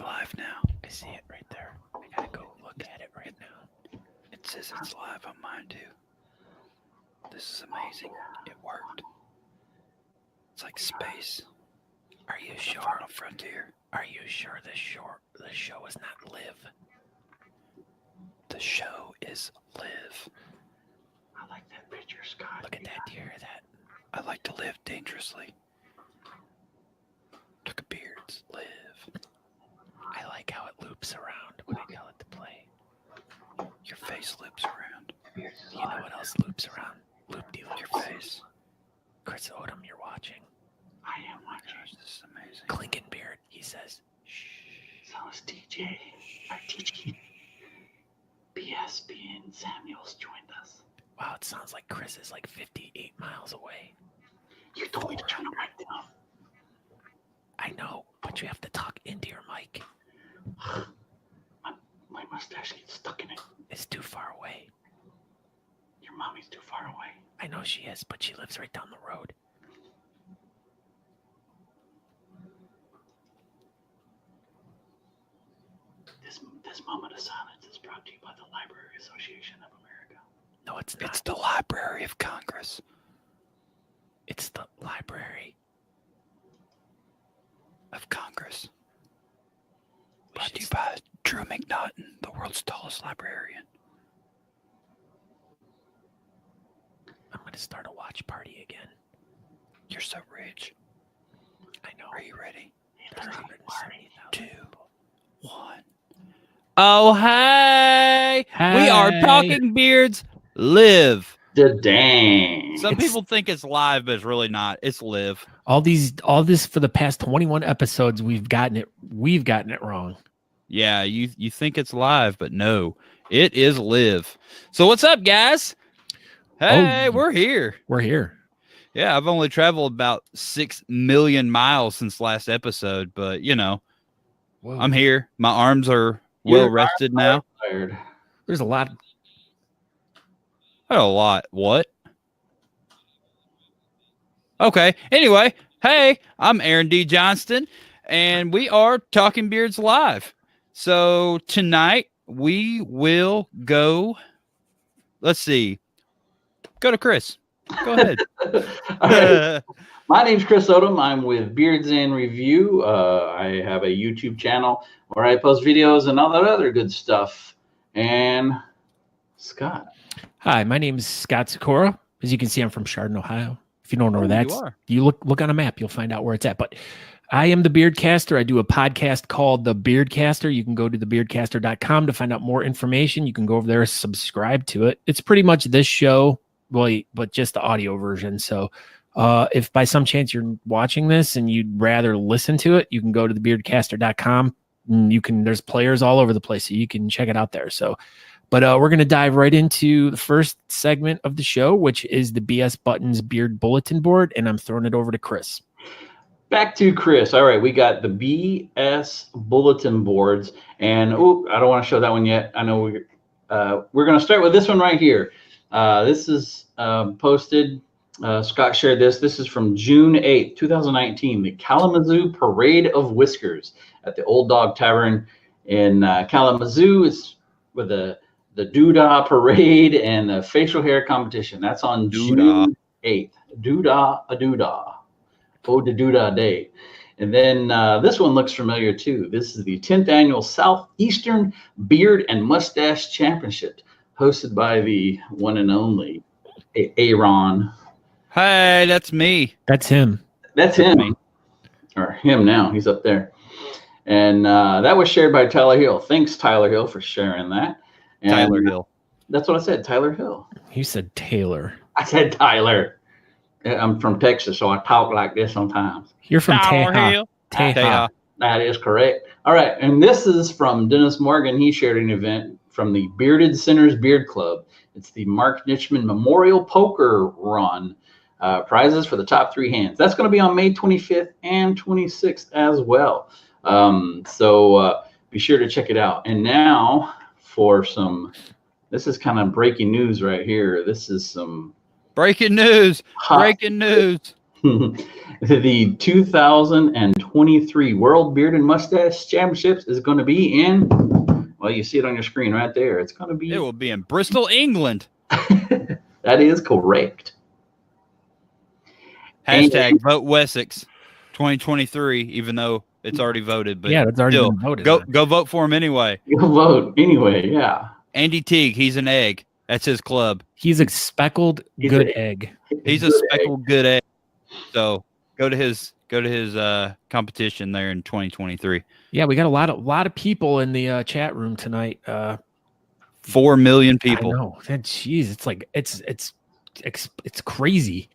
live now. I see it right there. I gotta go look at it right now. It says it's live on mine too. This is amazing. It worked. It's like space. Are you The sure? final frontier. Are you sure the show is not live? The show is live. I like that picture, Scott. Look at that. Do you hear that? I like to live dangerously. Took a beards. Live. I like how it loops around when I tell it to play. Your face loops around. You know what else loops around? Loop-de-loops. Your face. Chris Odom, you're watching. I am watching. Gosh, this is amazing. Klinkenbeard, he says. Shh. So is DJ. Our DJ. BSB and Samuels joined us. Wow, it sounds like Chris is like 58 miles away. You told me to turn the mic down. I know, but you have to talk into your mic. My mustache gets stuck in it. It's too far away. Your mommy's too far away. I know she is, but she lives right down the road. This moment of silence is brought to you by the Library Association of America. No, it's not. It's the Library of Congress. It's the Library of Congress. We Brought should to you by Drew McNaughton, the world's tallest librarian. I'm going to start a watch party again. You're so rich. I know. Are you ready? There's 3, 2, 1. Oh, hey! We are Talking Beards live. The dang. Some people think it's live, but it's really not. It's live. All this for the past 21 episodes, we've gotten it wrong. Yeah, you think it's live, but no, it is live. So what's up, guys? Hey, we're here. We're here. Yeah, I've only traveled about 6 million miles since last episode, but you know, Whoa. I'm here. My arms are well rested now. Tired. There's a lot. A lot. What? Okay. Anyway, hey, I'm Aaron D. Johnston, and we are Talking Beards Live. So tonight we will go. Let's see. Go to Chris. Go ahead. All right. My name's Chris Odom. I'm with Beards in Review. I have a YouTube channel where I post videos and all that other good stuff. And Scott. Hi, my name is Scott Sikora. As you can see, I'm from Chardon, Ohio. If you don't know where that's, you look on a map, you'll find out where it's at. But I am the Beardcaster. I do a podcast called The Beardcaster. You can go to thebeardcaster.com to find out more information. You can go over there, subscribe to it. It's pretty much this show, but just the audio version. So if by some chance you're watching this and you'd rather listen to it, you can go to thebeardcaster.com. And there's players all over the place, so you can check it out there. So, but we're going to dive right into the first segment of the show, which is the BS Buttons Beard Bulletin Board, and I'm throwing it over to Chris. Back to Chris. All right, we got the BS Bulletin Boards, and I don't want to show that one yet. I know we're going to start with this one right here. This is posted. Scott shared this. This is from June 8th, 2019, the Kalamazoo Parade of Whiskers at the Old Dog Tavern in Kalamazoo. It's with the Doodah Parade and the facial hair competition. That's on June 8th. Doodah a Doodah. Oh, the Doodah Day. And then this one looks familiar too. This is the 10th annual Southeastern Beard and Mustache Championship, hosted by the one and only Aaron. Hey, that's me. That's him. That's him. Or him now. He's up there. And that was shared by Tyler Hill. Thanks, Tyler Hill, for sharing that. And Tyler Hill. That's what I said, Tyler Hill. You said Taylor. I said Tyler. I'm from Texas, so I talk like this sometimes. You're from Tyler Teja. Hill. That is correct. All right, and this is from Dennis Morgan. He shared an event from the Bearded Sinners Beard Club. It's the Mark Nitchman Memorial Poker Run. Prizes for the top 3 hands. That's going to be on May 25th and 26th as well. So be sure to check it out. And now for this is kind of breaking news right here. This is some breaking news. Breaking news. The 2023 World Beard and Mustache Championships is going to be in, well, you see it on your screen right there. It's going to be. It will be in Bristol, England. That is correct. Hashtag vote Wessex 2023, even though it's already voted. But Yeah, it's already still, been voted. go vote for him anyway. Go vote anyway, yeah. Andy Teague, he's an egg. That's his club. He's a speckled good egg. He's a speckled good egg. So go to his competition there in 2023. Yeah, we got a lot of people in the chat room tonight. 4 million people. I know. Jeez, it's like it's crazy.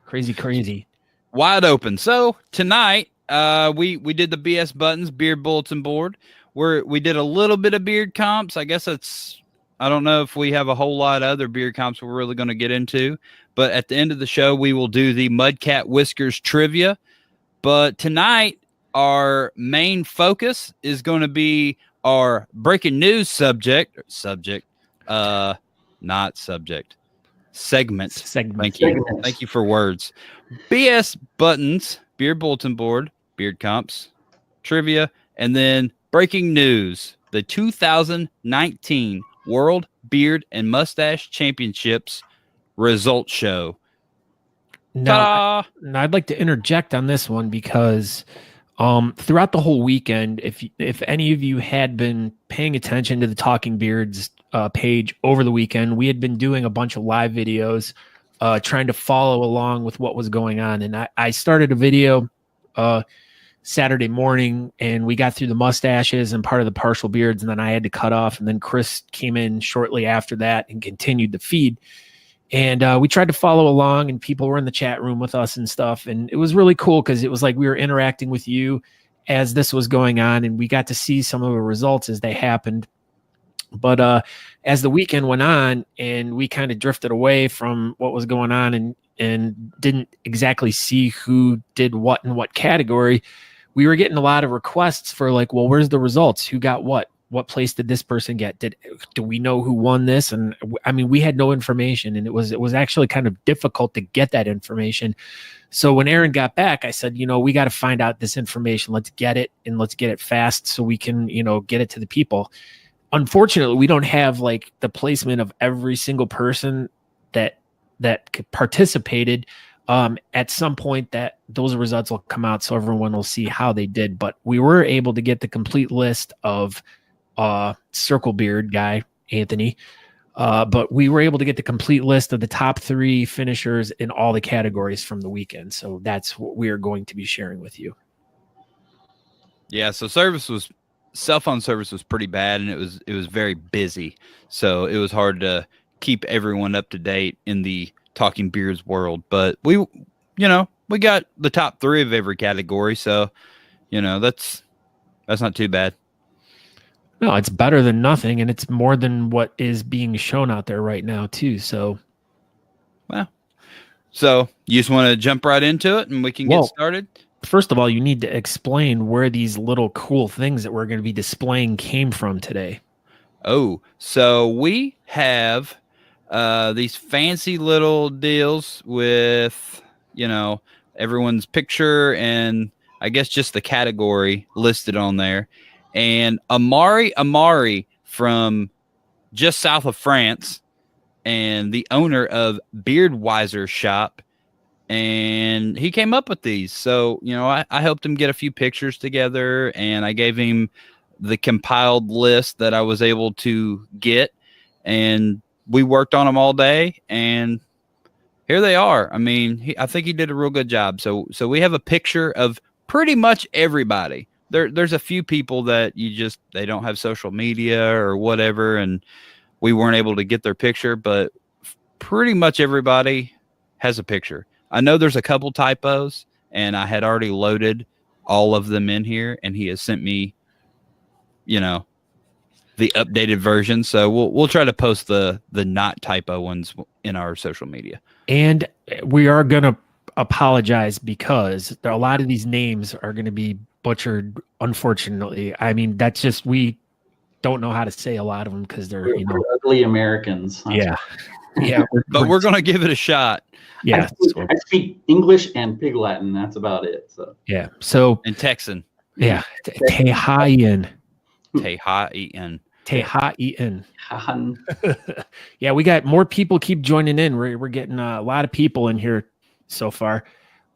Crazy. Wide open. So tonight, we did the BS Buttons beard bulletin board. We did a little bit of beard comps. I guess I don't know if we have a whole lot of other beard comps we're really going to get into. But at the end of the show, we will do the Mudcat Whiskers trivia. But tonight, our main focus is going to be our breaking news segment. Thank you. Thank you for words. BS Buttons, Beard Bulletin Board, Beard Comps, Trivia, and then breaking news, the 2019 World Beard and Mustache Championships results show. Now, I'd like to interject on this one because throughout the whole weekend, if any of you had been paying attention to the Talking Beards page over the weekend, we had been doing a bunch of live videos trying to follow along with what was going on. And I started a video Saturday morning, and we got through the mustaches and part of the partial beards, and then I had to cut off. And then Chris came in shortly after that and continued the feed. And we tried to follow along, and people were in the chat room with us and stuff. And it was really cool because it was like we were interacting with you as this was going on, and we got to see some of the results as they happened. But as the weekend went on and we kind of drifted away from what was going on and didn't exactly see who did what in what category, we were getting a lot of requests for like, well, where's the results? Who got what? What place did this person get? Do we know who won this? And I mean, we had no information, and it was actually kind of difficult to get that information. So when Aaron got back, I said, we got to find out this information. Let's get it, and let's get it fast so we can, get it to the people. Unfortunately, we don't have like the placement of every single person that participated. At some point that those results will come out so everyone will see how they did. But we were able to get the complete list of Circle Beard guy, Anthony. But we were able to get the complete list of the top 3 finishers in all the categories from the weekend. So that's what we are going to be sharing with you. Yeah, so cell phone service was pretty bad, and it was very busy. So it was hard to keep everyone up to date in the Talking Beards world. But we got the top 3 of every category. So, that's not too bad. No, it's better than nothing, and it's more than what is being shown out there right now too. So, so you just want to jump right into it, and we can get started. First of all, you need to explain where these little cool things that we're going to be displaying came from today. Oh, so we have these fancy little deals with, everyone's picture and I guess just the category listed on there. And Amari from just south of France, and the owner of Beardwiser Shop, and he came up with these. So, I helped him get a few pictures together, and I gave him the compiled list that I was able to get, and we worked on them all day, and here they are. I mean, I think he did a real good job. So we have a picture of pretty much everybody. There's a few people that they don't have social media or whatever, and we weren't able to get their picture, but pretty much everybody has a picture. I know there's a couple typos, and I had already loaded all of them in here, and he has sent me, the updated version. So we'll try to post the not typo ones in our social media. And we are going to apologize because a lot of these names are going to be butchered, unfortunately. I mean, that's just don't know how to say a lot of them because they're We're ugly Americans. yeah, yeah. But we're gonna give it a shot. Yeah, I speak English and Pig Latin. That's about it. So yeah. So And Texan. yeah, Tehaien. Tehaien. Yeah, we got more people keep joining in. We're getting a lot of people in here so far.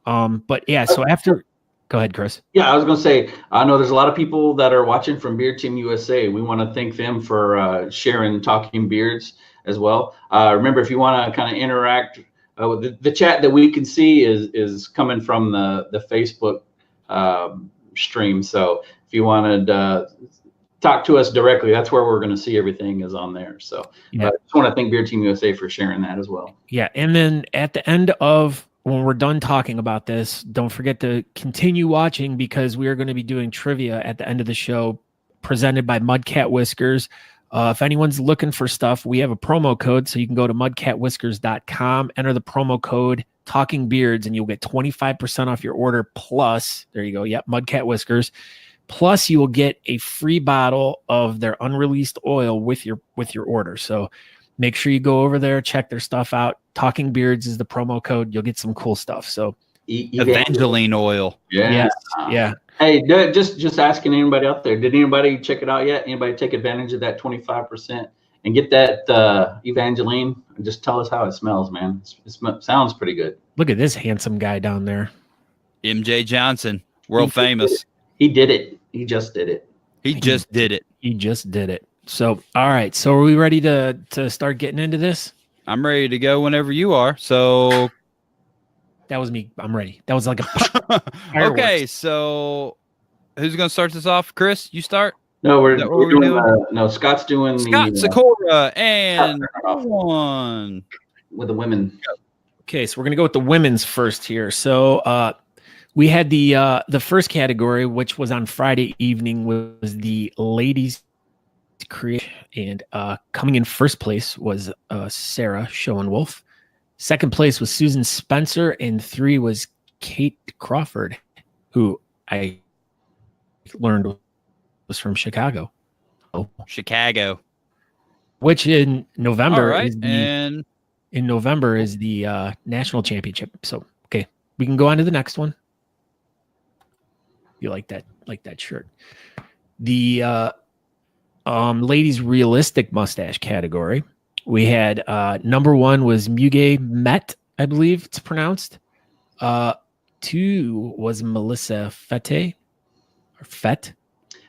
But yeah, so after, go ahead, Chris. Yeah, I was going to say, I know there's a lot of people that are watching from Beard Team USA. We want to thank them for sharing Talking Beards as well. Remember, if you want to kind of interact, the chat that we can see is coming from the Facebook stream. So if you wanted talk to us directly, that's where we're going to see everything is on there. So I just want to thank Beard Team USA for sharing that as well. Yeah, and then at the end of when we're done talking about this, don't forget to continue watching because we are going to be doing trivia at the end of the show presented by Mudcat Whiskers. If anyone's looking for stuff, we have a promo code, so you can go to mudcatwhiskers.com, enter the promo code Talking Beards, and you'll get 25% off your order. Plus, there you go. Yep, Mudcat Whiskers. Plus, you will get a free bottle of their unreleased oil with your order. So make sure you go over there, check their stuff out. Talking Beards is the promo code. You'll get some cool stuff. So Evangeline oil. Yeah. Hey, just asking anybody out there, did anybody check it out yet? Anybody take advantage of that 25% and get that Evangeline? And just tell us how it smells, man. It sounds pretty good. Look at this handsome guy down there. MJ Johnson, world famous. He did it. He just did it. He just did it. So, all right. So are we ready to start getting into this? I'm ready to go whenever you are. So that was me. I'm ready. That was like a okay. So who's going to start this off? Chris, you start. No, we're doing. No, Scott's doing. Scott Sakura and one with the women. Okay, so we're gonna go with the women's first here. So we had the first category, which was on Friday evening, was the ladies creation, and coming in first place was Sarah Schoenwolf. Second place was Susan Spencer, and 3 was Kate Crawford, who I learned was from Chicago. Chicago, which in November in November is the national championship. So okay, we can go on to the next one. You like that shirt. The ladies realistic mustache category. We had number 1 was Muge Met, I believe it's pronounced. 2 was Melissa Fette or Fett.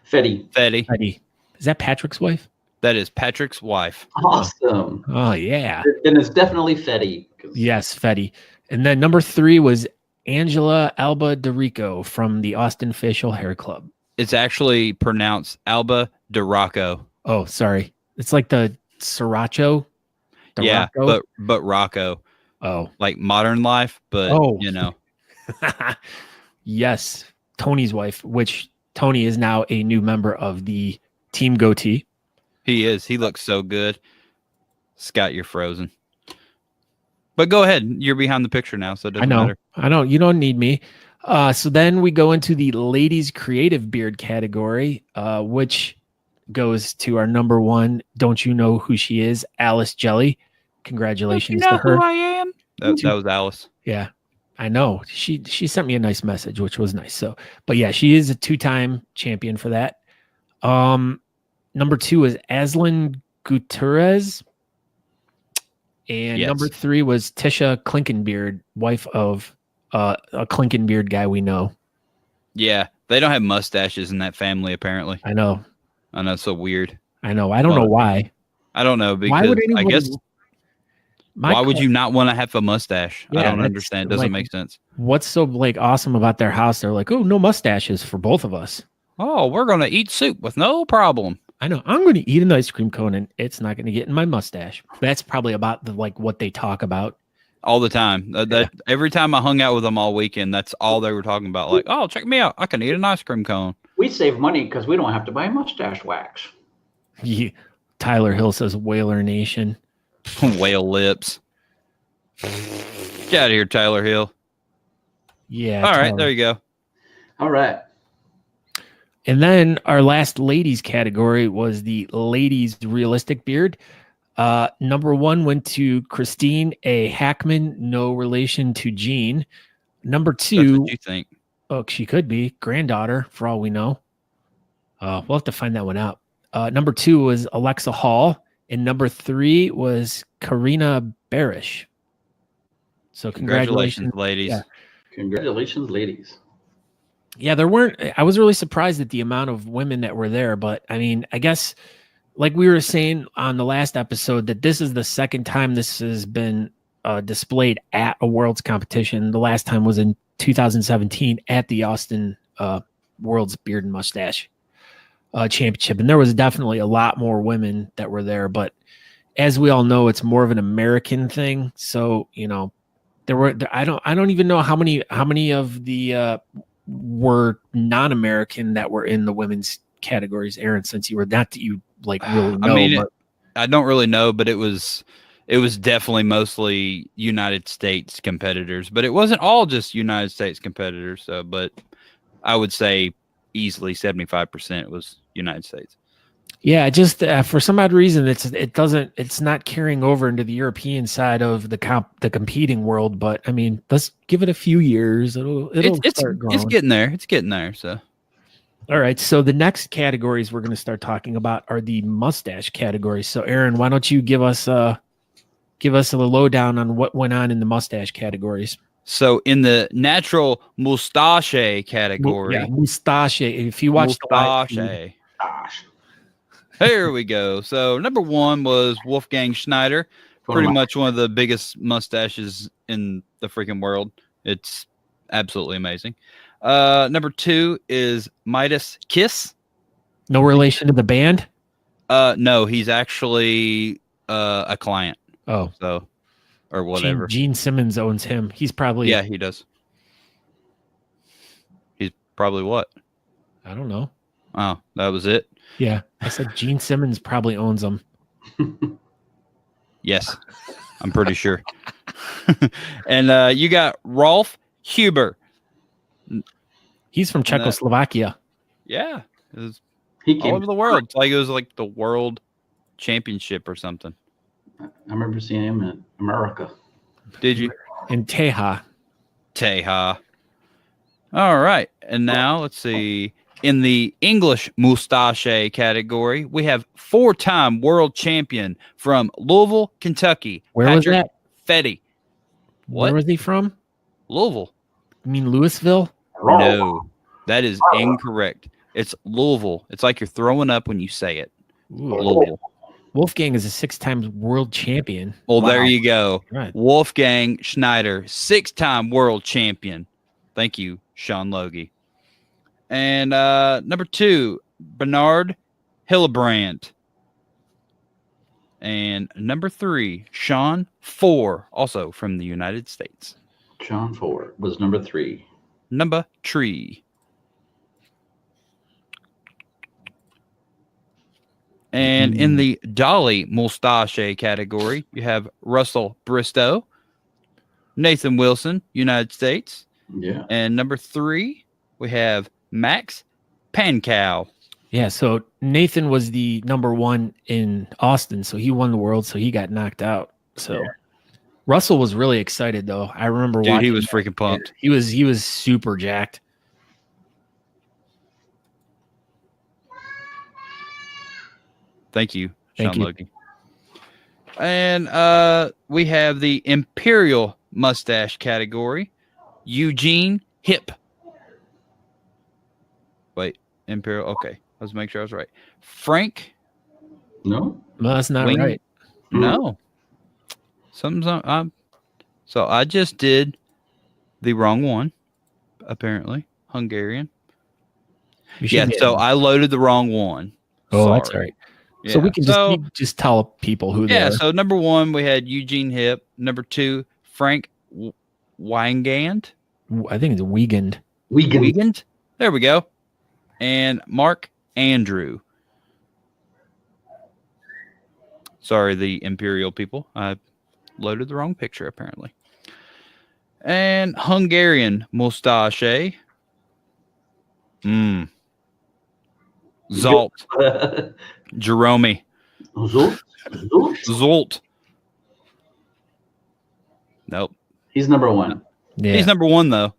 Fetty. Is that Patrick's wife? That is Patrick's wife. Awesome. Oh yeah. Then it's definitely Fetty. Yes, Fetty. And then number 3 was Angela Alba DeRico from the Austin Facial Hair Club. It's actually pronounced Alba DeRocco. Oh, sorry. It's like the Sriracha. Yeah, but Rocco. Oh, like Modern Life, but you know. Yes, Tony's wife, which Tony is now a new member of the Team Goatee. He is. He looks so good. Scott, you're frozen. But go ahead. You're behind the picture now, so it doesn't matter. I know. You don't need me. So then we go into the ladies creative beard category, which goes to our number 1. Don't you know who she is? Alice Jelly. Congratulations to her. Who I am? That was Alice. Yeah, I know. She sent me a nice message, which was nice. So, but yeah, she is a 2-time champion for that. Number 2 is Aslan Goo Torres. And number 3 was Tisha Klinkenbeard, wife of a Klinkenbeard guy we know. Yeah, they don't have mustaches in that family, apparently. I know. It's so weird. I know. I don't know why. I don't know, because why would I guess why would you not want to have a mustache? Yeah, I don't understand. It doesn't make sense. What's so awesome about their house? They're like, oh, no mustaches for both of us. Oh, we're going to eat soup with no problem. I know. I'm going to eat an ice cream cone and it's not going to get in my mustache. That's probably about what they talk about all the time. Every time I hung out with them all weekend, that's all they were talking about. Like, oh, check me out. I can eat an ice cream cone. We save money because we don't have to buy mustache wax. Yeah. Tyler Hill says Whaler Nation. Whale lips. Get out of here, Tyler Hill. Yeah. All right, there you go. All right. And then our last ladies category was the ladies realistic beard. Number 1 went to Christine A. Hackman, no relation to Jean. Number That's 2, what you think. oh, she could be granddaughter for all we know. We'll have to find that one out. Number 2 was Alexa Hall, and number 3 was Karina Barish. So congratulations, ladies. Yeah. Congratulations, ladies. Yeah, there weren't. I was really surprised at the amount of women that were there, but I mean, I guess like we were saying on the last episode, that this is the second time this has been displayed at a Worlds competition. The last time was in 2017 at the Austin World's Beard and Mustache Championship, and there was definitely a lot more women that were there. But as we all know, it's more of an American thing. So there were. I don't even know how many of the were non-American that were in the women's categories. Aaron, since you were not that you like really know. I mean, I don't really know, but it was definitely mostly United States competitors, but it wasn't all just United States competitors. So, but I would say easily 75% was United States. Yeah, just for some odd reason, it's not carrying over into the European side of the competing world. But I mean, let's give it a few years. It's getting there. It's getting there. So, all right. So the next categories we're going to start talking about are the mustache categories. So Aaron, why don't you give us a lowdown on what went on in the mustache categories? So in the natural Moustache category, Moustache. If you watch Moustache. Here we go. So number 1 was Wolfgang Schneider, pretty much one of the biggest mustaches in the freaking world. It's absolutely amazing. Number 2 is Midas Kiss. No relation to the band? No, he's actually a client. Oh, so or whatever. Gene Simmons owns him. He's probably he does. He's probably what? I don't know. Oh, that was it. Yeah, I said Gene Simmons probably owns them. Yes, I'm pretty sure. And you got Rolf Hubert. He's from Czechoslovakia. Yeah, He came all over the world. It's like it was like the world championship or something. I remember seeing him in America. Did you? In Teja. All right, and now let's see. In the English Moustache category, we have 4-time world champion from Louisville, Kentucky. Where was that? Fetty. What? Where was he from? Louisville. You mean Louisville? No, that is incorrect. It's Louisville. It's like you're throwing up when you say it. Ooh. Louisville. Wolfgang is a 6-time world champion. Well, There you go. Right. Wolfgang Schneider, 6-time world champion. Thank you, Sean Logie. And number 2, Bernard Hillebrand. And number 3, Sean Four, also from the United States. Sean Four was number 3. Number 3. And in the Dolly Moustache category, you have Russell Bristow, Nathan Wilson, United States. Yeah. And number 3, we have Max Pankow. Yeah, so Nathan was the number 1 in Austin, so he won the world, so he got knocked out. So yeah. Russell was really excited though. I remember watching. He was freaking pumped. He was super jacked. Thank you, Thank Sean you. Logie. And we have the Imperial Mustache category, Eugene Hip. Wait, Imperial. Okay, let's make sure I was right. Frank. No, that's not Wing? right. No. Something's so I just did the wrong one, apparently. Hungarian. Yeah, so I loaded the wrong one. Oh, Sorry. that's all right. Yeah. So we can just tell people who they are. So number 1, we had Eugene Hip. Number 2, Frank Weigand. I think it's Wiegand. Wiegand. There we go. And Mark Andrew. Sorry, the Imperial people. I loaded the wrong picture, apparently. And Hungarian Mustache. Zalt. Jerome. Zolt? Zolt. Nope. He's number one. Yeah. He's number one, though.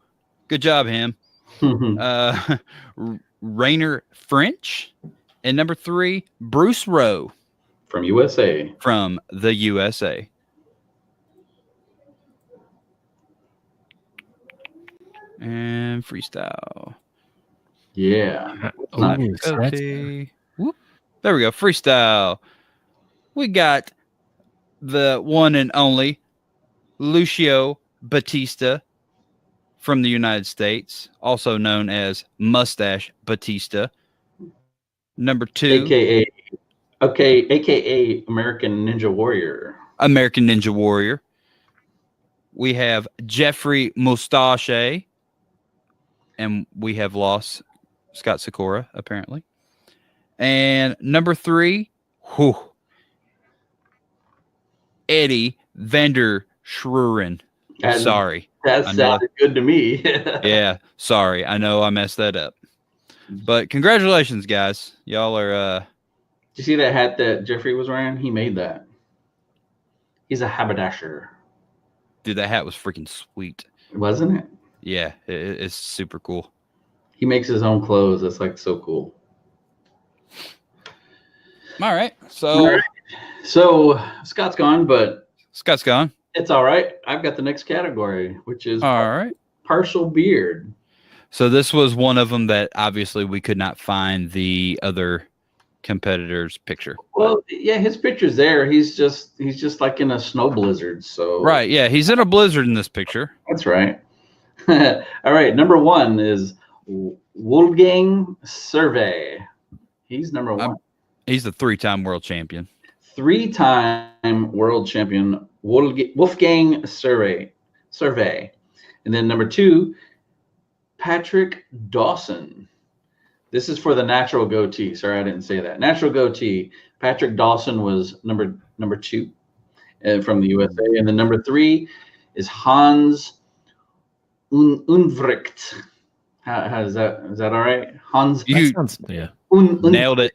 Good job, him. Rainer French. And number 3, Bruce Rowe. From USA. From the USA. And freestyle. Yeah. Ooh, so that's- Okay. Whoop. There we go. Freestyle. We got the one and only Lucio Batista from the United States, also known as Moustache Batista. Number 2, AKA American Ninja Warrior. American Ninja Warrior. We have Jeffrey Moustache, and we have lost Scott Sikora, apparently. And number 3, Eddie Vander Schruren. Sorry. That sounded good to me. Yeah, sorry. I know I messed that up. But congratulations, guys. Y'all are... Did you see that hat that Jeffrey was wearing? He made that. He's a haberdasher. Dude, that hat was freaking sweet. Wasn't it? Yeah, it's super cool. He makes his own clothes. That's like so cool. All right. So Scott's gone, but Scott's gone. it's all right. I've got the next category, which is All right. partial beard. So this was one of them that obviously we could not find the other competitor's picture. Well, yeah, his picture's there. He's just like in a snow blizzard. So Right. Yeah. He's in a blizzard in this picture. that's right. All right. Number 1 is Wolfgang Survey. He's number 1. He's the 3-time world champion. 3-time world champion Wolfgang Survey. And then number 2, Patrick Dawson. This is for the natural goatee. Sorry, I didn't say that. Natural goatee. Patrick Dawson was number 2 from the USA. And then number 3 is Hans Unvricht. How is that? Is that all right? Hans. You Yeah. nailed it.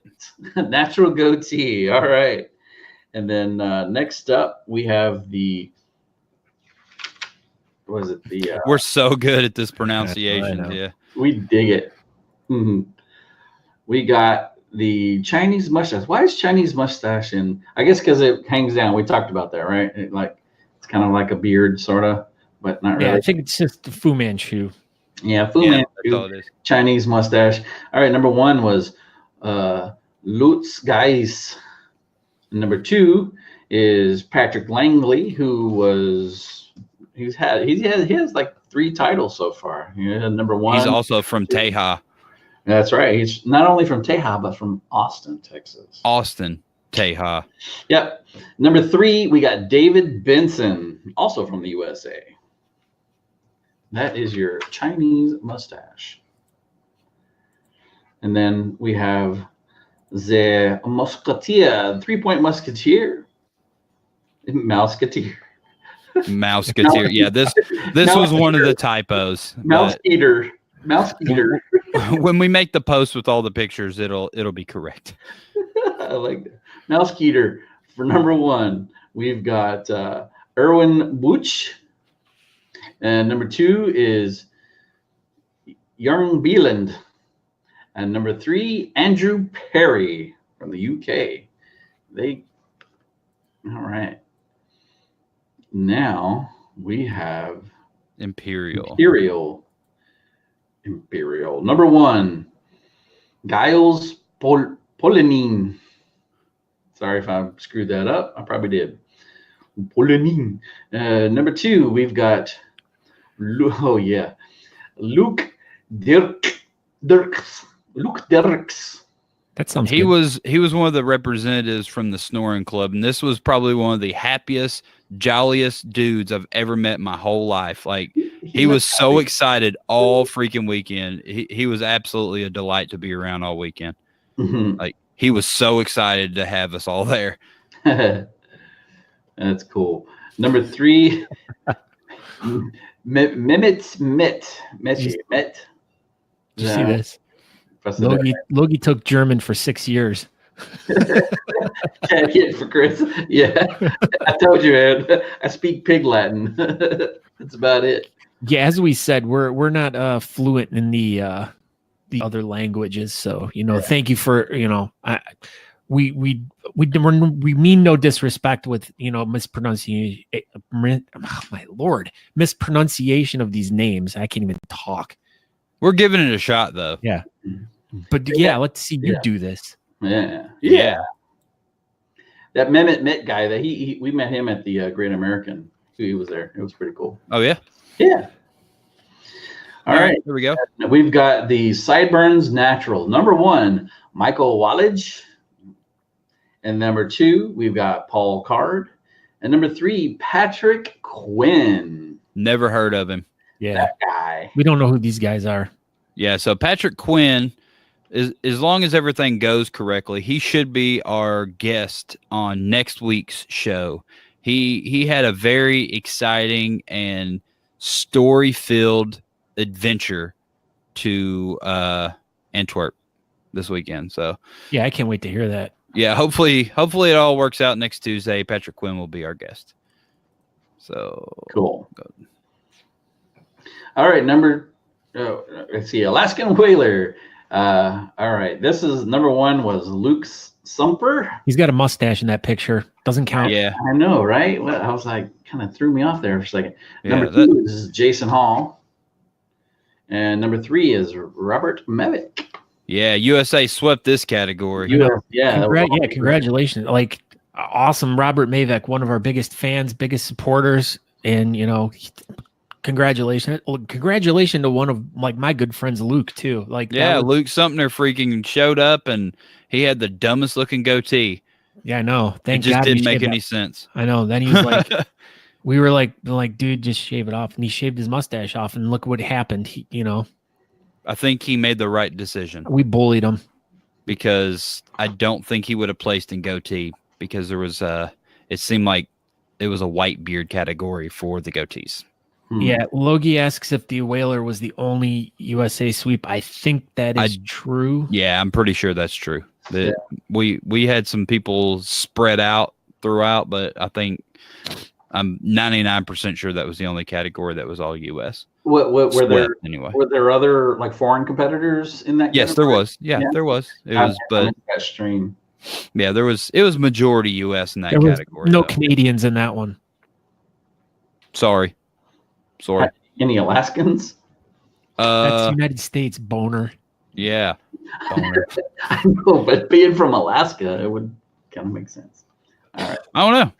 Natural goatee. All right. And then next up, we have We're so good at this pronunciation. Yeah. we dig it. Mhm. We got the Chinese mustache. Why is Chinese mustache in? I guess because it hangs down. We talked about that, right? It's kind of like a beard, sort of, but not really. Yeah, I think it's just the Fu Manchu. Yeah, Fu Yeah, Manchu, that's all it is. Chinese mustache. All right, number 1 was Lutz Geis. Number 2 is Patrick Langley, who he has like 3 titles so far. Number 1. He's also from Teja. That's right. He's not only from Teja, but from Austin, Texas. Austin, Teja. Yep. Number 3, we got David Benson, also from the USA. That is your Chinese mustache. And then we have the Musketeer, 3-point Musketeer. Mouseketeer. Mouseketeer. Yeah, this was one of the typos. Mouse eater. Mouse eater. When we make the post with all the pictures, it'll be correct. I like that. Mouse eater. For number 1, we've got Erwin Buch. And number 2 is Young Beeland. And number 3, Andrew Perry from the UK. All right. Now we have Imperial. Number 1, Giles Polenin. Sorry if I screwed that up. I probably did. Polenin. Number 2, we've got Luke Dirks. Luke Dirks. That sounds He good. was one of the representatives from the Snoring Club, and this was probably one of the happiest, jolliest dudes I've ever met in my whole life. Like, he was so excited all freaking weekend. He was absolutely a delight to be around all weekend. Mhm. Like, he was so excited to have us all there. That's cool. Number 3, Mehmet Met. Did you see this? Logie took German for 6 years. Kid for Chris. Yeah, I told you, man. I speak Pig Latin. That's about it. Yeah, as we said, we're not fluent in the other languages, so thank you for we mean no disrespect with mispronunciation. Oh, my Lord, mispronunciation of these names. I can't even talk. We're giving it a shot, though. Yeah, but yeah, let's see you do this. Yeah. That Mehmet Mitt guy that we met him at the Great American. He was there. It was pretty cool. Oh yeah. Yeah. All right. Here we go. We've got the Sideburns Natural. Number 1, Michael Wallage. And number 2, we've got Paul Card. And number 3, Patrick Quinn. Never heard of him. Yeah. That guy. We don't know who these guys are. Yeah, so Patrick Quinn, as long as everything goes correctly, he should be our guest on next week's show. He had a very exciting and story-filled adventure to Antwerp this weekend. So yeah, I can't wait to hear that. Yeah, hopefully it all works out next Tuesday. Patrick Quinn will be our guest. So cool. Good. All right, let's see, Alaskan Whaler. All right, this is number 1 was Luke Sumper. He's got a mustache in that picture. Doesn't count. Yeah, I know, right? Well, I was like, kind of threw me off there for a second. Yeah, number 2 is Jason Hall, and number 3 is Robert Mavic. Yeah, USA swept this category. Congratulations! Like, awesome, Robert Mavic, one of our biggest fans, biggest supporters, and congratulations to one of my good friends, Luke, too. Luke Sumter freaking showed up, and he had the dumbest looking goatee. Yeah, I know. Thank God. It just didn't make any sense. I know. Then he was like, we were like, dude, just shave it off, and he shaved his mustache off, and look what happened. I think he made the right decision. We bullied him because I don't think he would have placed in goatee because there was it seemed like it was a white beard category for the goatees. Yeah, Logie asks if the Whaler was the only USA sweep. I think that is true. Yeah, I'm pretty sure that's true. We had some people spread out throughout, but I think I'm 99% sure that was the only category that was all US. What were there anyway? Were there other foreign competitors in that? Yes, there was. Yeah, there was. It was, but that stream. Yeah, there was. It was majority US in that category. No Canadians in that one. Sorry. Any Alaskans? That's United States, boner. Yeah. Boner. I know, but being from Alaska, it would kind of make sense. All right. I don't know.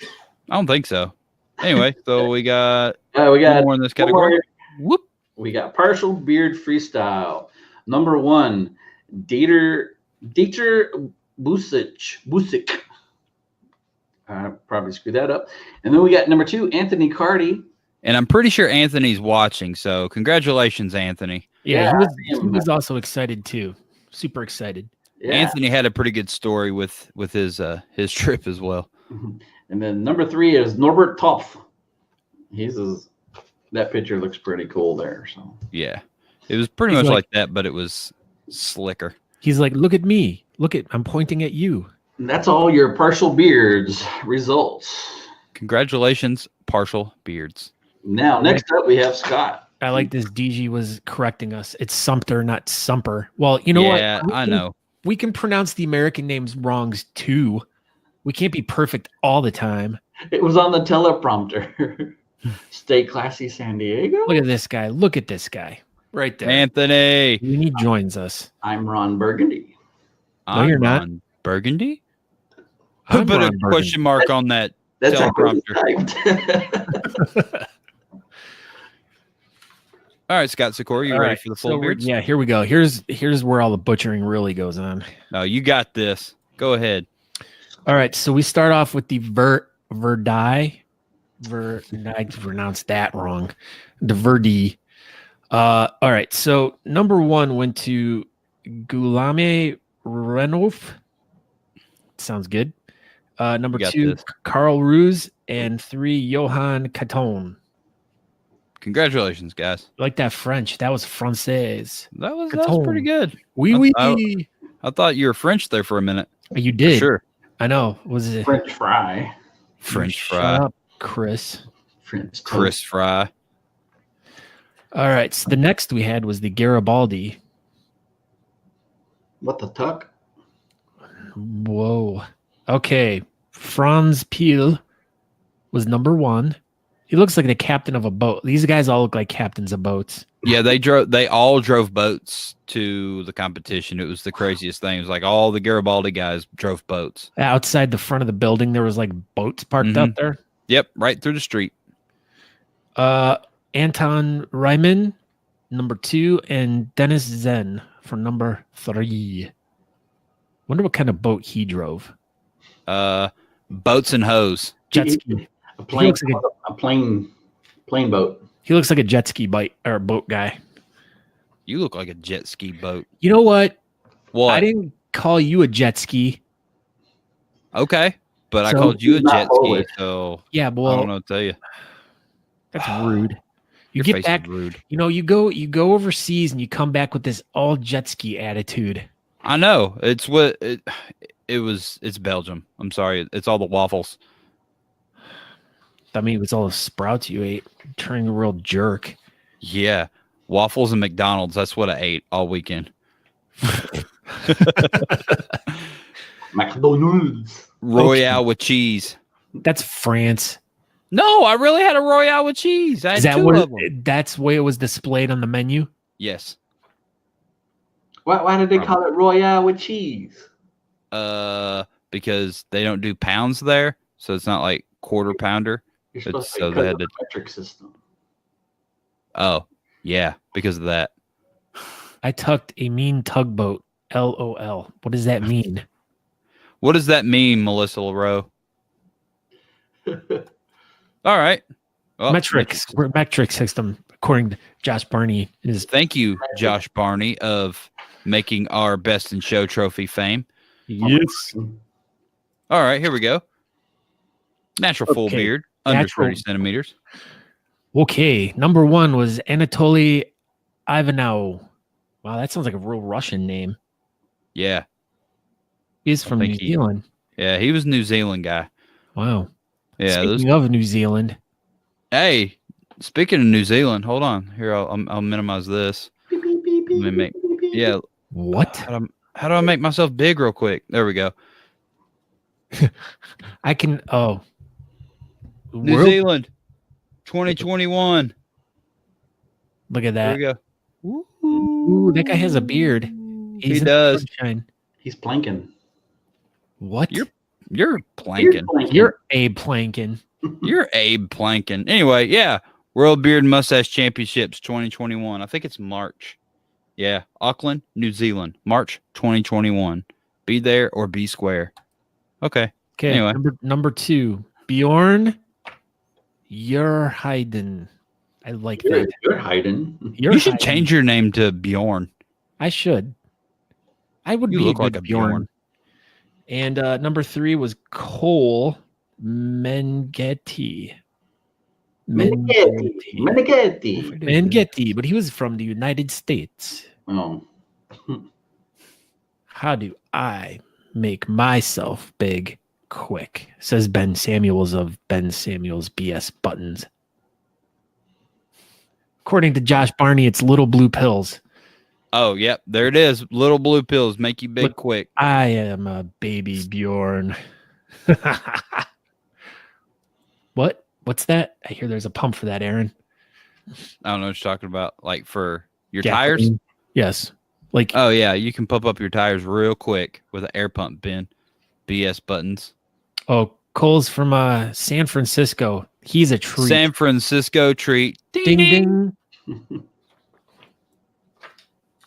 I don't think so. Anyway, so we got more in this category. Whoop. We got partial beard freestyle. Number 1, Dieter Busic. I probably screwed that up. And then we got number 2, Anthony Cardi. And I'm pretty sure Anthony's watching, so congratulations, Anthony. Yeah, he was also excited too. Super excited. Yeah. Anthony had a pretty good story with his trip as well. And then number 3 is Norbert Topf. That picture looks pretty cool there. So yeah, it was pretty much like that, but it was slicker. He's like, look at me. I'm pointing at you. And that's all your partial beards results. Congratulations, partial beards. Now, next up, we have Scott. I like this. DG was correcting us. It's Sumter, not Sumper. Well, you know what? Yeah, I know. We can pronounce the American names wrongs too. We can't be perfect all the time. It was on the teleprompter. Stay classy, San Diego. Look at this guy. Look at this guy. Right there. Anthony. When he joins us. I'm Ron Burgundy. No, you're not. Ron Burgundy? Who put a question mark on that teleprompter? All right, Scott Sikora, you ready for the full beards? Yeah, here we go. Here's where all the butchering really goes on. No, you got this. Go ahead. All right, so we start off with the Verdi. I pronounced that wrong. The Verdi. All right, so number 1 went to Guillaume Renolf. Sounds good. Number 2, Carl Ruse, and 3, Johan Caton. Congratulations, guys. Like that French. That was Française. That was pretty good. Oui, oui. I thought you were French there for a minute. You did. Sure. I know. Was it French fry. French Shut fry. up, Chris. French Chris toast. Fry. All right. So the next we had was the Garibaldi. What the tuck? Whoa. Okay. Franz Peel was number 1. He looks like the captain of a boat. These guys all look like captains of boats. Yeah, they all drove boats to the competition. It was the craziest thing. It was like all the Garibaldi guys drove boats. Outside the front of the building, there was like boats parked out there. Yep, right through the street. Anton Ryman, number 2, and Dennis Zen for number 3. Wonder what kind of boat he drove. Boats and hose. Jet ski. A plane. looks like A plane boat. He looks like a jet ski boat guy. You look like a jet ski boat. You know what? What? I didn't call you a jet ski. Okay, but I So- called you a He's not jet ski, Polish. so Yeah, I well, don't know what to tell you. that's rude. You Your get face back, is rude. you know, you go overseas and you come back with this all jet ski attitude. I know. It's what it was. It's Belgium. I'm sorry. It's all the waffles. I mean, it was all the sprouts you ate. Turning a real jerk. Yeah, waffles and McDonald's. That's what I ate all weekend. McDonald's. Royale with cheese. That's France. No, I really had a Royale with cheese. I had Is that two what? of them. That's the way it was displayed on the menu. Yes. Why did they call it Royale with cheese? Because they don't do pounds there, so it's not like quarter pounder. You're supposed It's- to so cut they had the to- metric system. Oh, yeah, because of that. I tucked a mean tugboat. LOL. What does that mean? What does that mean, Melissa LaRoe? All right. Well, Metrics. We're metric system, according to Josh Barney. Is Thank you, Josh Barney, of making our Best in Show trophy fame. yes. All right, here we go. Natural full Okay, beard, under natural- 30 centimeters. Okay. Number 1 was Anatoly Ivanov. Wow, that sounds like a real Russian name. Yeah, He's from New think he- Zealand. yeah, he was a New Zealand guy. Wow. Yeah, those. Speaking of New Zealand, Hey, speaking of New Zealand, hold on. Here, I'll minimize this. Let me make. Yeah, what? how do I make myself big real quick? There we go. I can. Oh, New World- Zealand, 2021. Look at There that. we go. Ooh, that guy has a beard. He in does. sunshine. He's planking. What? You're planking. You're Abe Plankin. You're Abe Plankin. Anyway, yeah. World Beard and Mustache Championships 2021. I think it's March. Yeah. Auckland, New Zealand. March 2021. Be there or be square. Okay. Okay. Anyway. Number 2, Bjorn. You're hiding. I like that. You're hiding. You're You should hiding. change your name to Bjorn. I should. I would You be look a like good a Bjorn. Bjorn. And number 3 was Cole Mengetti. Mengetti, but he was from the United States. Oh. How do I make myself big quick? Says Ben Samuels of Ben Samuels BS Buttons. According to Josh Barney, it's little blue pills. Oh, yep. There it is. Little blue pills make you big Look- quick. I am a baby Bjorn. What? What's that? I hear there's a pump for that, Aaron. I don't know what you're talking about. Like for your Gasoline. tires? Yes. Like Oh, yeah. You can pump up your tires real quick with an air pump bin. BS buttons. Cole's from San Francisco. He's a treat. San Francisco treat. Ding, ding ding. ding.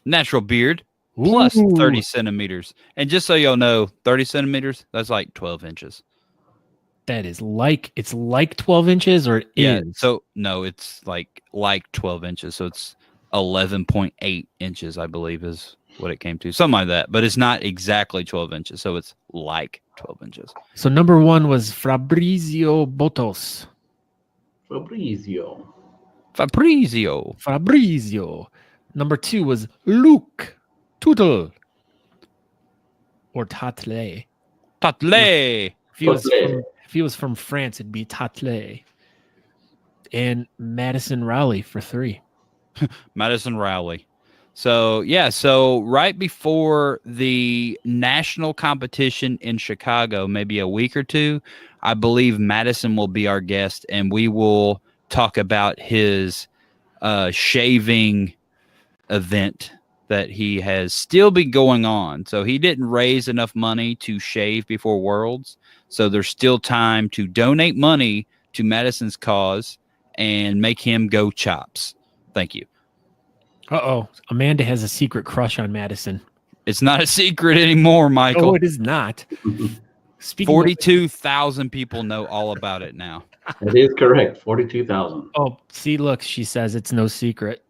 Natural beard plus Ooh. 30 centimeters. And just so y'all know, 30 centimeters, that's like 12 inches. That is like it's like 12 inches or it Yeah. is. So, no, it's like 12 inches. So it's 11.8 inches, I believe, is what it came to. Something like that. But it's not exactly 12 inches. So it's like 12 inches. So number 1 was Fabrizio Botos. Fabrizio. Fabrizio. Number 2 was Luke Tootle or Tatle. Tatle. If he was from France, it'd be Tatle. And Madison Rowley for 3. Madison Rowley. So, yeah. So, right before the national competition in Chicago, maybe a week or two, I believe Madison will be our guest, and we will talk about his shaving event that he has still been going on. So, he didn't raise enough money to shave before Worlds. So, there's still time to donate money to Madison's cause and make him go chops. Thank you. Uh-oh. Amanda has a secret crush on Madison. It's not a secret anymore, Michael. Oh, it is not. 42,000 people know all about it now. That is correct. 42,000. Oh, see, look, she says it's no secret.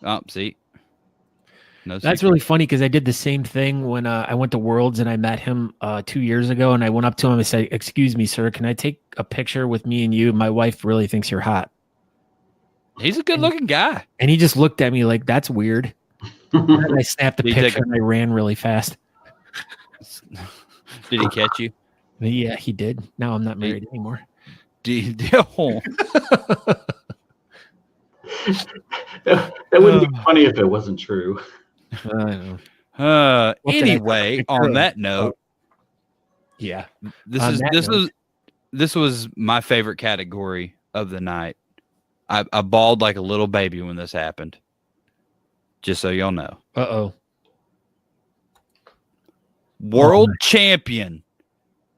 Oh, see. No That's secret. really funny because I did the same thing when I went to Worlds and I met him 2 years ago, and I went up to him and said, "Excuse me, sir, can I take a picture with me and you? My wife really thinks you're hot." He's a good-looking guy. And he just looked at me like, "That's weird." And I snapped a Did he picture take and I ran really fast. Did he catch you? Yeah, he did. Now I'm not married anymore. Oh. That wouldn't be funny if it wasn't true. I know. Anyway, on that note, Yeah. this was my favorite category of the night. I bawled like a little baby when this happened. Just so y'all know. Uh-oh. World champion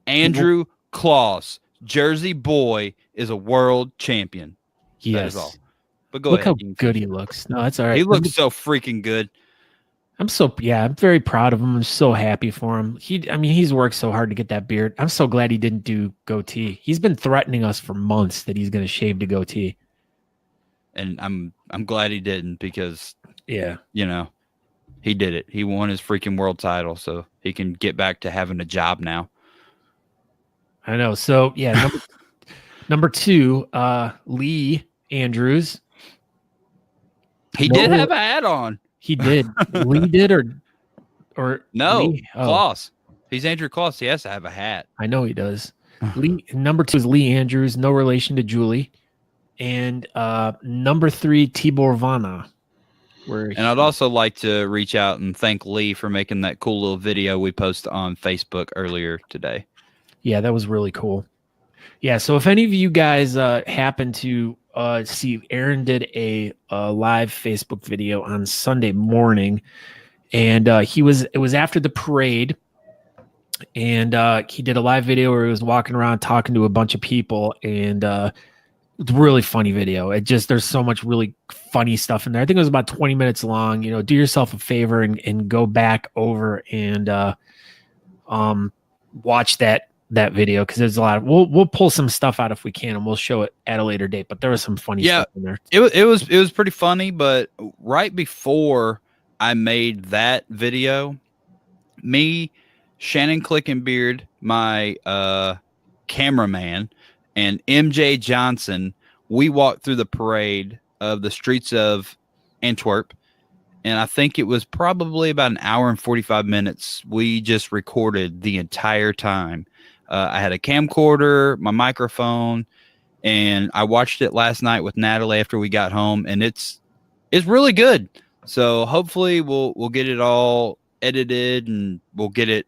Andrew Kloss, Jersey boy, is a world champion. That Yes. is all. But go Look ahead. how good he looks. No, that's all right. He looks so freaking good. I'm very proud of him. I'm so happy for him. He's worked so hard to get that beard. I'm so glad he didn't do goatee. He's been threatening us for months that he's going to shave the goatee. And I'm glad he didn't, because Yeah. he did it. He won his freaking world title, so he can get back to having a job now. I know. So yeah, number 2, Lee Andrews. He did have a hat on. He did. Lee did or No, Lee? Oh, Kloss. He's Andrew Kloss. He has to have a hat. I know he does. Lee. Number 2 is Lee Andrews, no relation to Julie. And number 3, Tibor Vana. And I'd also like to reach out and thank Lee for making that cool little video we posted on Facebook earlier today. Yeah, that was really cool. Yeah, so if any of you guys happen to see, Aaron did a live Facebook video on Sunday morning, and it was after the parade, and he did a live video where he was walking around talking to a bunch of people, and it's a really funny video. There's so much really funny stuff in there. I think it was about 20 minutes long. Do yourself a favor and go back over and watch that video, because there's a lot of, we'll pull some stuff out if we can, and we'll show it at a later date, but there was some funny stuff in there. It was pretty funny. But right before I made that video, me, Shannon Clickenbeard, my cameraman, and MJ Johnson, we walked through the parade of the streets of Antwerp, and I think it was probably about an hour and 45 minutes. We just recorded the entire time. I had a camcorder, my microphone, and I watched it last night with Natalie after we got home, and it's really good. So hopefully we'll get it all edited, and we'll get it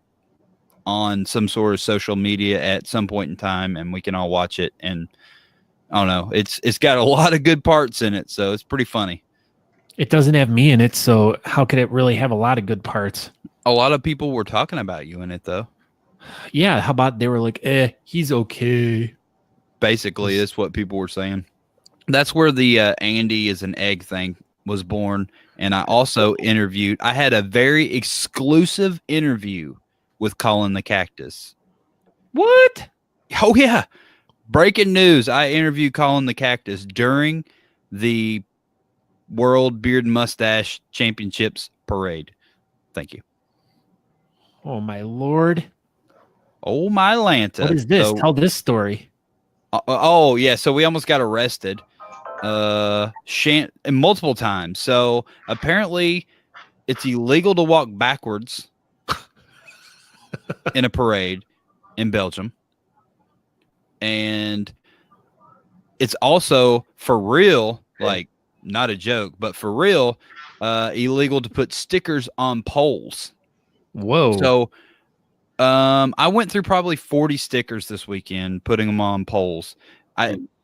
on some sort of social media at some point in time, and we can all watch it. And I don't know, it's got a lot of good parts in it, so it's pretty funny. It doesn't have me in it, so how could it really have a lot of good parts? A lot of people were talking about you in it, though. Yeah, how about they were like, he's okay. Basically, that's what people were saying. That's where the Andy is an egg thing was born. And I also I had a very exclusive interview with Colin the Cactus. What? Oh, yeah. Breaking news. I interviewed Colin the Cactus during the World Beard and Mustache Championships parade. Thank you. Oh, my Lord. Oh, my Lanta. What is this? Tell this story. Oh, yeah. So we almost got arrested. multiple times. So apparently it's illegal to walk backwards in a parade in Belgium. And it's also for real, like not a joke, but for real, illegal to put stickers on poles. Whoa. So I went through probably 40 stickers this weekend, putting them on poles.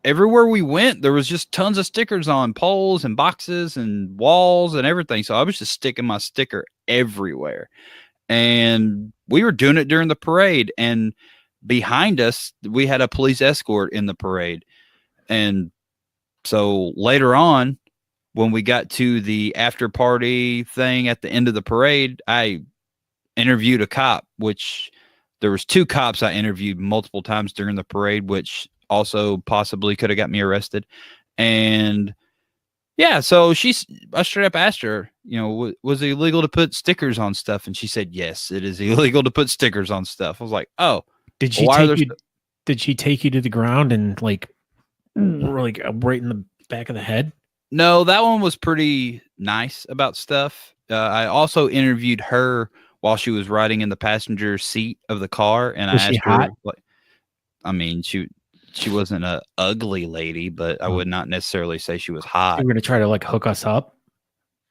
Everywhere we went, there was just tons of stickers on poles and boxes and walls and everything. So I was just sticking my sticker everywhere. And we were doing it during the parade. And behind us, we had a police escort in the parade. And so later on, when we got to the after party thing at the end of the parade, I interviewed a cop, which there was 2 cops I interviewed multiple times during the parade, which also possibly could have got me arrested. And yeah, so I straight up asked her, was it illegal to put stickers on stuff? And she said, yes, it is illegal to put stickers on stuff. I was like, oh, did she take you to the ground and like right in the back of the head? No, that one was pretty nice about stuff. I also interviewed her while she was riding in the passenger seat of the car, and was I asked her, like, I mean, she wasn't an ugly lady, but I would not necessarily say she was hot. You're gonna try to like hook us up?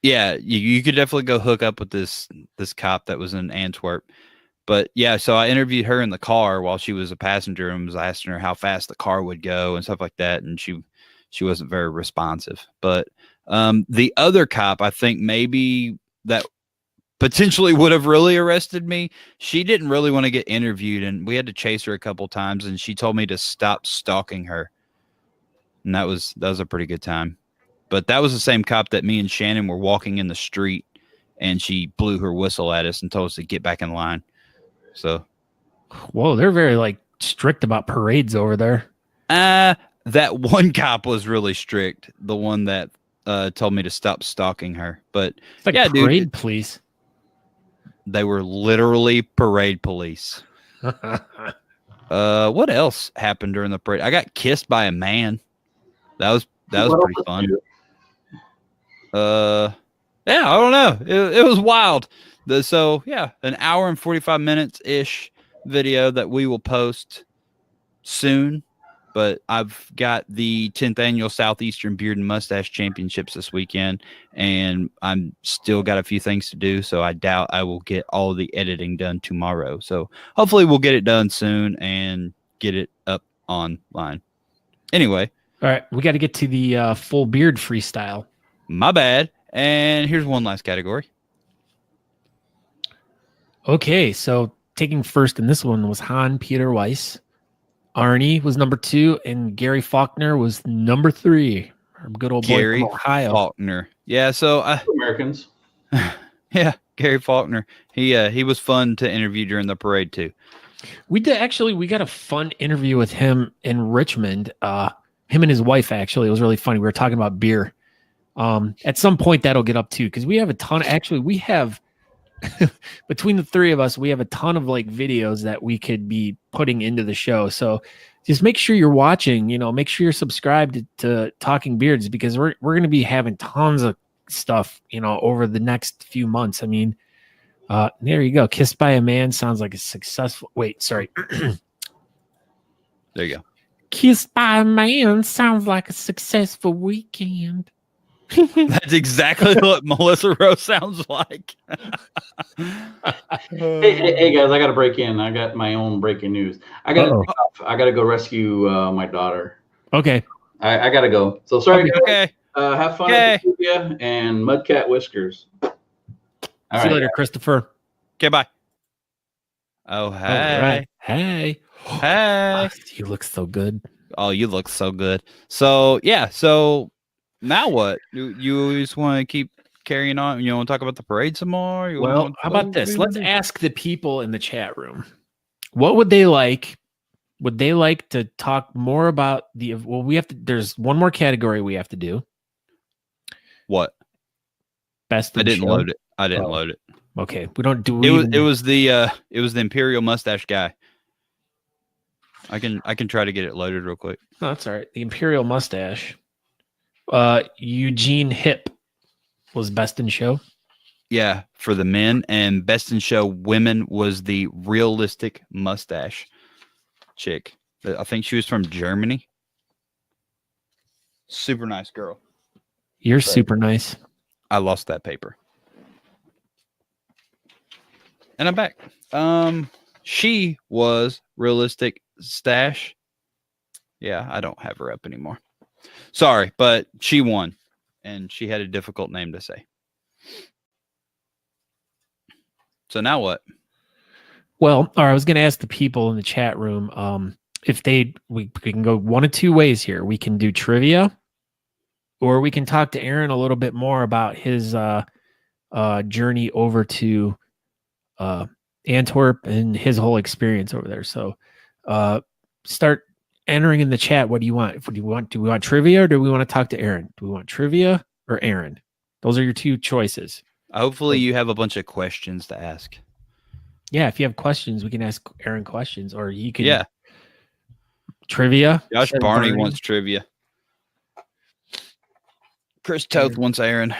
Yeah, you could definitely go hook up with this cop that was in Antwerp. But yeah, so I interviewed her in the car while she was a passenger and was asking her how fast the car would go and stuff like that, and she wasn't very responsive. But the other cop, I think maybe that potentially would have really arrested me. She didn't really want to get interviewed, and we had to chase her a couple times, and she told me to stop stalking her. And that was a pretty good time. But that was the same cop that me and Shannon were walking in the street, and she blew her whistle at us and told us to get back in line. So, whoa, they're very like strict about parades over there. That one cop was really strict. The one that told me to stop stalking her. But it's like yeah, parade police. They were literally parade police. What else happened during the parade? I got kissed by a man. That was pretty fun. Yeah, I don't know. It was wild. So yeah, an hour and 45 minutes ish video that we will post soon. But I've got the 10th annual Southeastern Beard and Mustache Championships this weekend, and I'm still got a few things to do. So I doubt I will get all the editing done tomorrow. So hopefully we'll get it done soon and get it up online. Anyway. All right. We got to get to the full beard freestyle. My bad. And here's one last category. Okay. So taking first in this one was Hans-Peter Weiss. Arnie was number 2, and Gary Faulkner was number 3. Our good old Gary boy from Ohio. Faulkner. Yeah, so Americans. Yeah, Gary Faulkner. He was fun to interview during the parade too. We got a fun interview with him in Richmond. Him and his wife, actually. It was really funny. We were talking about beer. At some point that'll get up too, because we have a ton. Actually, we have between the 3 of us, we have a ton of like videos that we could be putting into the show. So just make sure you're watching, make sure you're subscribed to Talking Beards, because we're going to be having tons of stuff, over the next few months. I mean, there you go. Kissed by a Man sounds like a successful. Wait, sorry. There you go. Kissed by a Man sounds like a successful weekend. That's exactly what Melissa Rose sounds like. Hey guys, I got to break in. I got my own breaking news. I got to go rescue my daughter. Okay. I got to go. So sorry. Okay. Have fun at the trivia and Mudcat Whiskers. See you later, Christopher. Okay, bye. Oh, hey. All right. Hey. Hey. You look so good. Oh, you look so good. So, yeah. So now what? You just want to keep carrying on? You want to talk about the parade some more? Well, how about this? Let's ask the people in the chat room. What would they like? Would they like to talk more about there's one more category we have to do. What? Best I of didn't show. load it. I didn't load it. Okay. We don't do it was the Imperial Mustache guy. I can try to get it loaded real quick. No, that's all right. The Imperial Mustache. Eugene Hip was best in show. Yeah, for the men, and best in show women was the realistic mustache chick. I think she was from Germany. Super nice girl. You're super nice. I lost that paper. And I'm back. She was realistic stash. Yeah, I don't have her up anymore. Sorry, but she won. And she had a difficult name to say. So now what? Well, I was going to ask the people in the chat room if we can go one of two ways here. We can do trivia, or we can talk to Aaron a little bit more about his journey over to Antwerp and his whole experience over there. So start entering in the chat. What do you want? Do we want trivia, or do we want to talk to Aaron? Do we want trivia or Aaron? Those are your two choices. Hopefully you have a bunch of questions to ask. Yeah, if you have questions, we can ask Aaron questions, or he can. Yeah. Trivia. Josh Barney wants trivia. Chris Toth wants Aaron.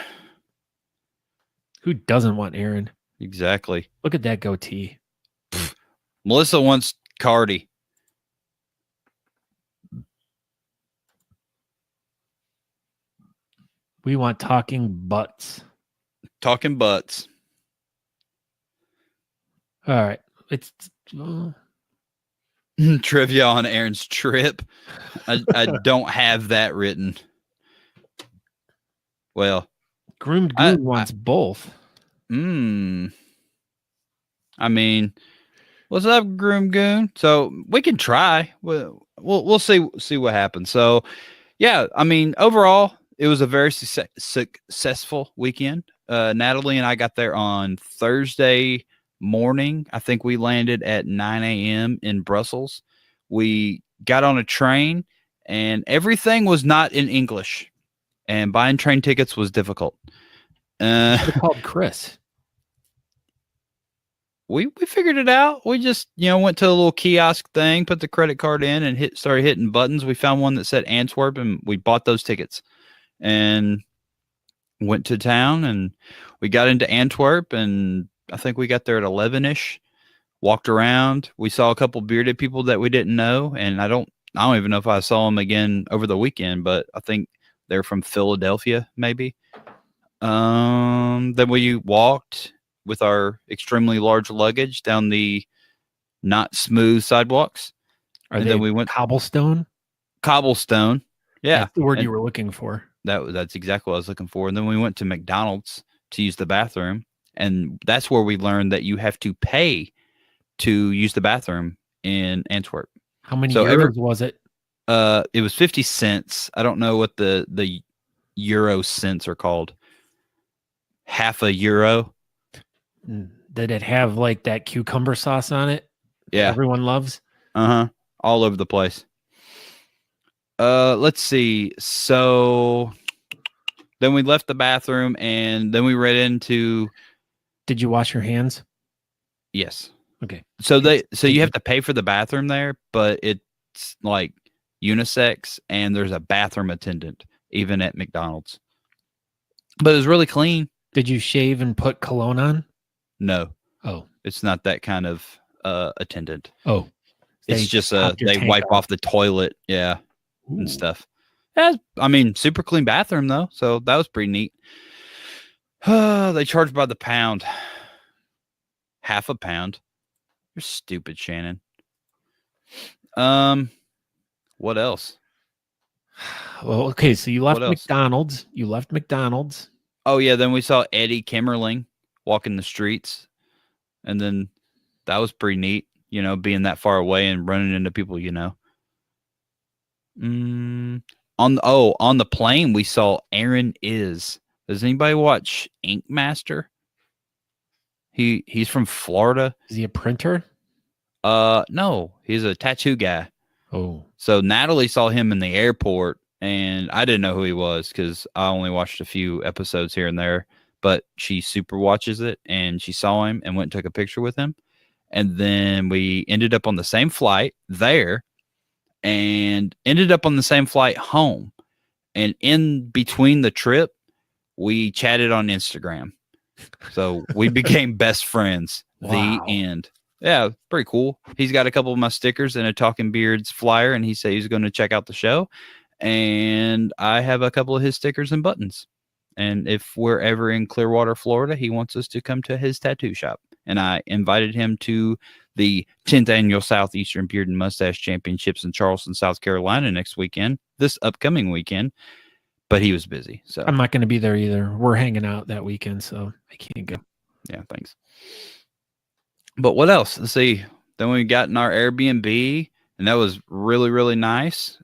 Who doesn't want Aaron? Exactly. Look at that goatee. Melissa wants Cardi. We want talking butts. Talking butts. All right. It's trivia on Aaron's trip. I don't have that written. Well, Groomed Goon wants both. I mean, what's up, Groom Goon? So we can try. We'll see what happens. So, yeah, I mean, overall, it was a very successful weekend. Natalie and I got there on Thursday morning. I think we landed at 9 a.m. in Brussels. We got on a train, and everything was not in English. And buying train tickets was difficult. They're called Chris. We figured it out. We just, went to a little kiosk thing, put the credit card in, and started hitting buttons. We found one that said Antwerp, and we bought those tickets and went to town, and we got into Antwerp, and I think we got there at 11-ish, walked around. We saw a couple bearded people that we didn't know, and I don't even know if I saw them again over the weekend, but I think they're from Philadelphia, maybe. Then we walked with our extremely large luggage down the not smooth sidewalks. Then we went cobblestone. Yeah. That's the word you were looking for. That's exactly what I was looking for. And then we went to McDonald's to use the bathroom. And that's where we learned that you have to pay to use the bathroom in Antwerp. How many euros was it? It was 50 cents. I don't know what the euro cents are called. Half a euro. Did it have like that cucumber sauce on it? Yeah. Everyone loves? All over the place. Let's see. So then we left the bathroom, and then we read into. Did you wash your hands? Yes. Okay. So you have to pay for the bathroom there, but it's like unisex, and there's a bathroom attendant even at McDonald's. But it was really clean. Did you shave and put cologne on? No. Oh. It's not that kind of attendant. Oh. It's just they wipe off the toilet, yeah, and stuff. Super clean bathroom though, so that was pretty neat. They charge by the pound. Half a pound. You're stupid, Shannon. What else? Well, okay, so you left McDonald's. Oh yeah, then we saw Eddie Kimmerling walking the streets, and then that was pretty neat. Being that far away and running into people. On the plane we saw Aaron Is. Does anybody watch Ink Master? He's from Florida. Is he a printer? No, he's a tattoo guy. Oh. So Natalie saw him in the airport, and I didn't know who he was because I only watched a few episodes here and there, but she super watches it, and she saw him and went and took a picture with him. And then we ended up on the same flight there and ended up on the same flight home. And in between the trip, we chatted on Instagram. So we became best friends. Wow. The end. Yeah, pretty cool. He's got a couple of my stickers and a Talking Beards flyer, and he said he's going to check out the show. And I have a couple of his stickers and buttons. And if we're ever in Clearwater, Florida, he wants us to come to his tattoo shop. And I invited him to the 10th Annual Southeastern Beard and Mustache Championships in Charleston, South Carolina this upcoming weekend. But he was busy. So I'm not going to be there either. We're hanging out that weekend, so I can't go. Yeah, thanks. But what else? Let's see. Then we got in our Airbnb, and that was really, really nice.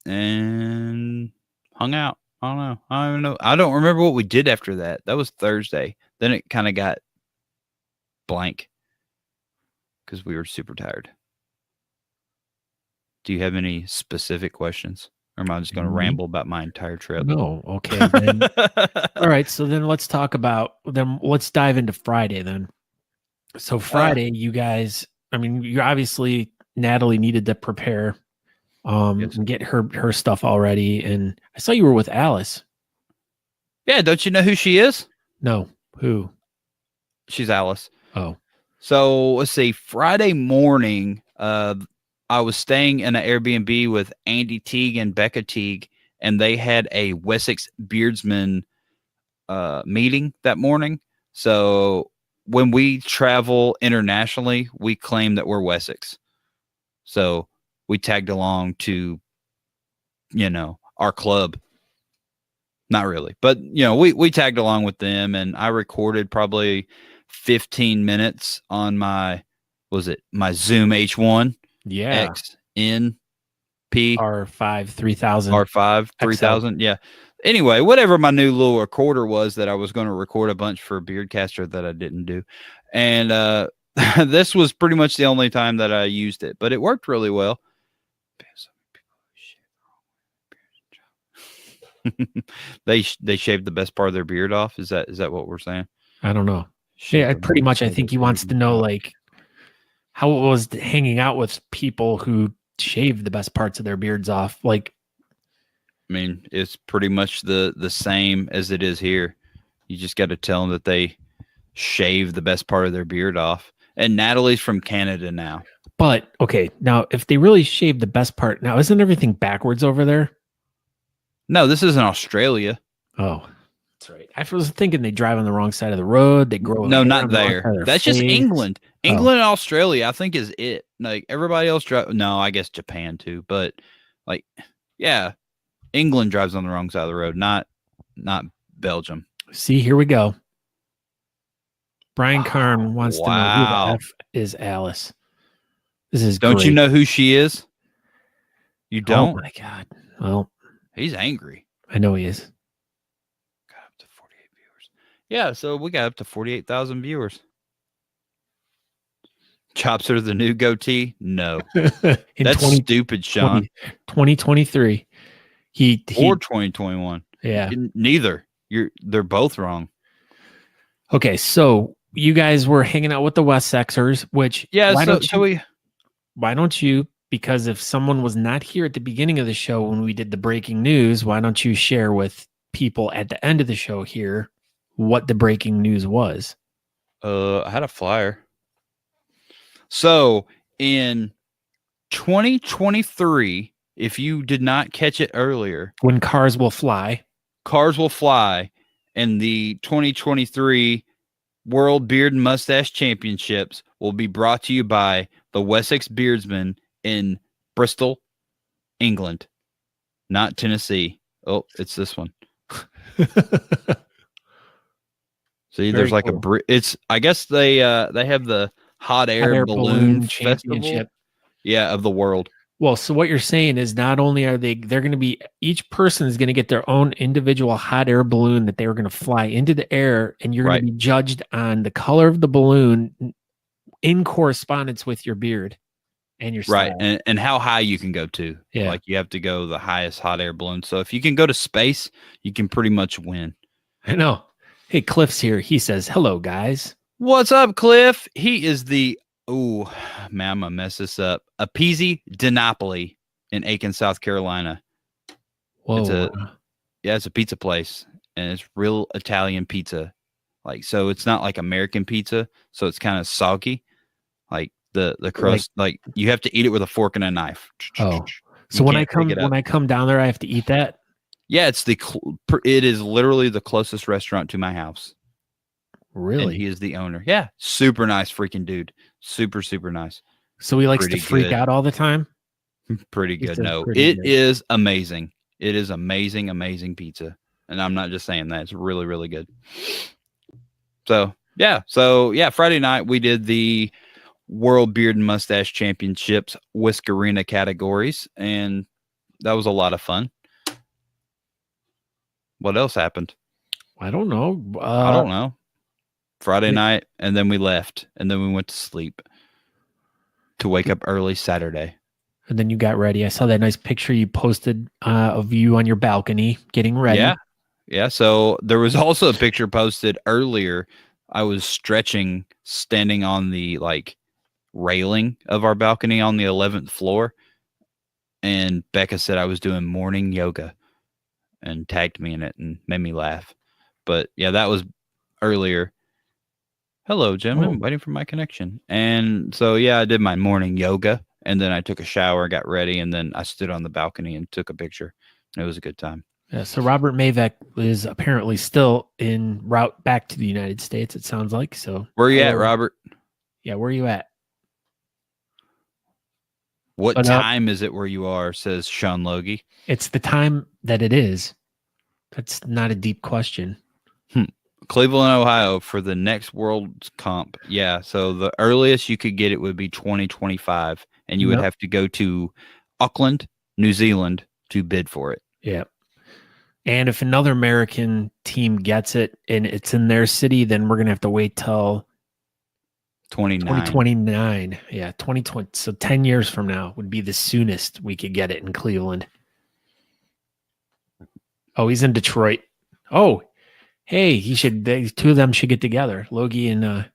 And hung out. I don't know. I don't even know. I don't remember what we did after that. That was Thursday. Then it kind of got blank because we were super tired. Do you have any specific questions? Or am I just going to ramble about my entire trip? No. Okay. Then. All right. So then let's dive into Friday then. So Friday, you guys, I mean, you obviously, Natalie needed to prepare Yes. and get her stuff all ready. And I saw you were with Alice. Yeah. Don't you know who she is? No. Who? She's Alice. Oh. So let's see. Friday morning, I was staying in an Airbnb with Andy Teague and Becca Teague, and they had a Wessex Beardsman meeting that morning. So when we travel internationally, we claim that we're Wessex. So we tagged along to, our club. Not really, but we tagged along with them, and I recorded probably 15 minutes on my Zoom H1. Yeah. XNP R5 3000. R5 3000. Yeah. Anyway, whatever my new little recorder was that I was going to record a bunch for Beardcaster that I didn't do. And this was pretty much the only time that I used it, but it worked really well. They shaved the best part of their beard off. Is that what we're saying? I don't know. Yeah, pretty much. I think he wants to know how it was hanging out with people who shaved the best parts of their beards off. I mean, it's pretty much the same as it is here. You just got to tell them that they shave the best part of their beard off. And Natalie's from Canada now. But okay, now if they really shave the best part, now isn't everything backwards over there? No, this is in Australia. Oh, that's right. I was thinking they drive on the wrong side of the road. They grow. No, not there. That's just England. England and Australia, I think, is it. Like everybody else no, I guess Japan too. But yeah, England drives on the wrong side of the road, not Belgium. See, here we go. Brian Karn wants to know who the F is Alice. This is Don't great. you know who she is? You don't? Oh my God. Well, he's angry. I know he is. Got up to 48 viewers. Yeah, so we got up to 48,000 viewers. Chops are the new goatee? No. That's stupid, Sean. 2023. He or 2021. Yeah. Neither. They're both wrong. Okay, so you guys were hanging out with the Wessexers, which why don't you, because if someone was not here at the beginning of the show when we did the breaking news, why don't you share with people at the end of the show here what the breaking news was? I had a flyer. So in 2023, if you did not catch it earlier, when cars will fly, and the 2023 World Beard and Mustache Championships will be brought to you by the Wessex Beardsmen in Bristol, England, not Tennessee. Oh, it's this one. See, there's like cool. I guess they have the hot air balloon festival. Yeah, of the world. Well, so what you're saying is not only are they're going to be, each person is going to get their own individual hot air balloon that they're going to fly into the air, and you're going to be judged on the color of the balloon in correspondence with your beard and your style. Right, and how high you can go to. Yeah. Like you have to go the highest hot air balloon. So if you can go to space, you can pretty much win. I know. Hey, Cliff's here. He says, hello, guys. What's up, Cliff? He is the, oh, man, I'm going to mess this up. Appeasy Dinopoli in Aiken, South Carolina. Whoa. It's a pizza place, and it's real Italian pizza. Like, so it's not like American pizza, so it's kind of soggy. Like the crust, like you have to eat it with a fork and a knife. Oh, so when I come down there, I have to eat that. Yeah, it is literally the closest restaurant to my house. Really? And he is the owner. Yeah, super nice freaking dude. Super, super nice. So he likes to freak out all the time? Pretty good. No, it is amazing. It is amazing, amazing pizza. And I'm not just saying that. It's really, really good. So, yeah. Friday night we did the World Beard and Mustache Championships Whiskerina categories, and that was a lot of fun. What else happened? I don't know. I don't know. Friday night, and then we left, and then we went to sleep to wake up early Saturday. And then you got ready. I saw that nice picture you posted of you on your balcony getting ready. Yeah. So there was also a picture posted earlier. I was stretching, standing on the railing of our balcony on the 11th floor, and Becca said I was doing morning yoga, and tagged me in it and made me laugh. But yeah, that was earlier. Hello, Jim. I'm waiting for my connection. And so, yeah, I did my morning yoga, and then I took a shower, got ready, and then I stood on the balcony and took a picture. It was a good time. Yeah, so Robert Mavic is apparently still en route back to the United States, it sounds like. So where are you at, Robert? Yeah, where are you at? What time is it where you are, says Sean Logie. It's the time that it is. That's not a deep question. Cleveland, Ohio for the next World Comp. Yeah, so the earliest you could get it would be 2025, and you would have to go to Auckland, New Zealand to bid for it. Yeah. And if another American team gets it and it's in their city, then we're going to have to wait till 2029. Yeah, 2020. So 10 years from now would be the soonest we could get it in Cleveland. Oh, he's in Detroit. Oh, hey, the two of them should get together. Logie and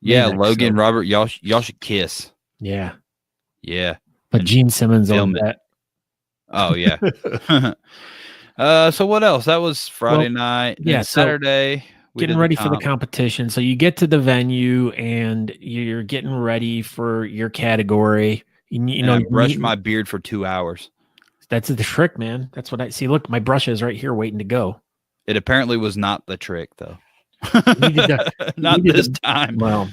Logie and Robert, y'all should kiss. Yeah. Yeah. But Gene Simmons owns that. Oh yeah. So what else? That was Friday night. Yeah, Saturday. Getting ready for the competition. So you get to the venue and you're getting ready for your category. I brushed my beard for 2 hours. That's the trick, man. That's what I see. Look, my brush is right here waiting to go. It apparently was not the trick, though. Not this time. Well,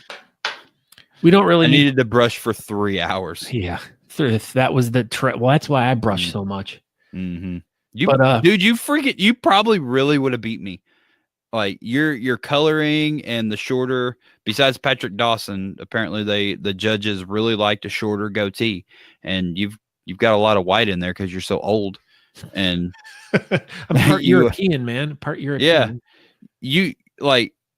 we don't really. I needed to brush for 3 hours. Yeah, if that was the trick. Well, that's why I brush so much. Mm-hmm. Dude, you probably really would have beat me. Like your coloring and the shorter. Besides Patrick Dawson, apparently the judges really liked a shorter goatee, and you've got a lot of white in there because you're so old. And I'm part European, man. Part European. Yeah, you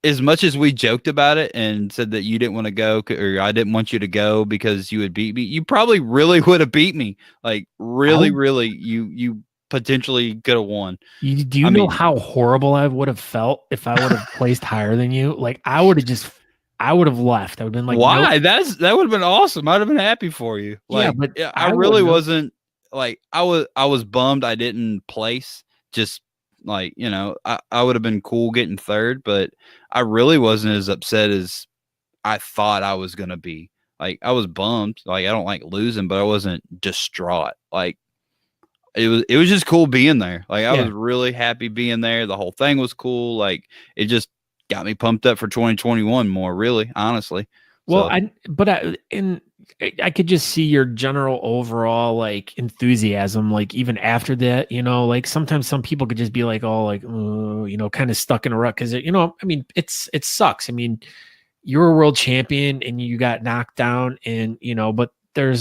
as much as we joked about it and said that you didn't want to go, or I didn't want you to go because you would beat me. You probably really would have beat me. Like really, you potentially could have won. Do you know how horrible I would have felt if I would have placed higher than you? Like I would have left. I would have been like, why? Nope. That would have been awesome. I'd have been happy for you. Like, yeah, but I really wasn't. Like I was bummed I didn't place. Just I would have been cool getting third, but I really wasn't as upset as I thought I was gonna be. Like I was bummed. Like I don't like losing, but I wasn't distraught. Like it was just cool being there. Like I was really happy being there. The whole thing was cool. Like it just got me pumped up for 2021 more. Really, honestly. Well, I could just see your general overall like enthusiasm, like even after that, like sometimes some people could just be like, kind of stuck in a rut. Cause it sucks. I mean, you're a world champion and you got knocked down and, but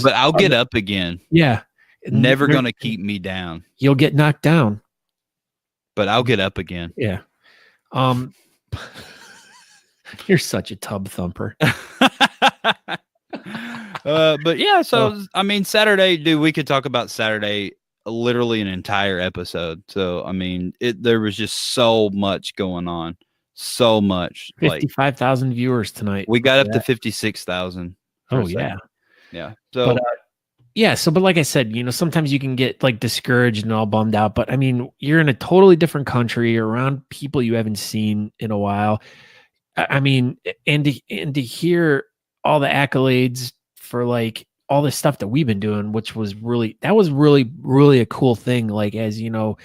I'll get up again. Yeah. Never going to keep me down. You'll get knocked down, but I'll get up again. Yeah. You're such a tub thumper. But yeah, so I mean, Saturday, dude, we could talk about Saturday literally an entire episode. So I mean, there was just so much going on, so much. 55,000 viewers tonight. We got up to 56,000. Oh yeah, yeah. So Yeah. So, but like I said, sometimes you can get like discouraged and all bummed out. But I mean, you're in a totally different country, you're around people you haven't seen in a while. I mean, and to hear all the accolades for like all the stuff that we've been doing, which was really a cool thing. Like, as you know,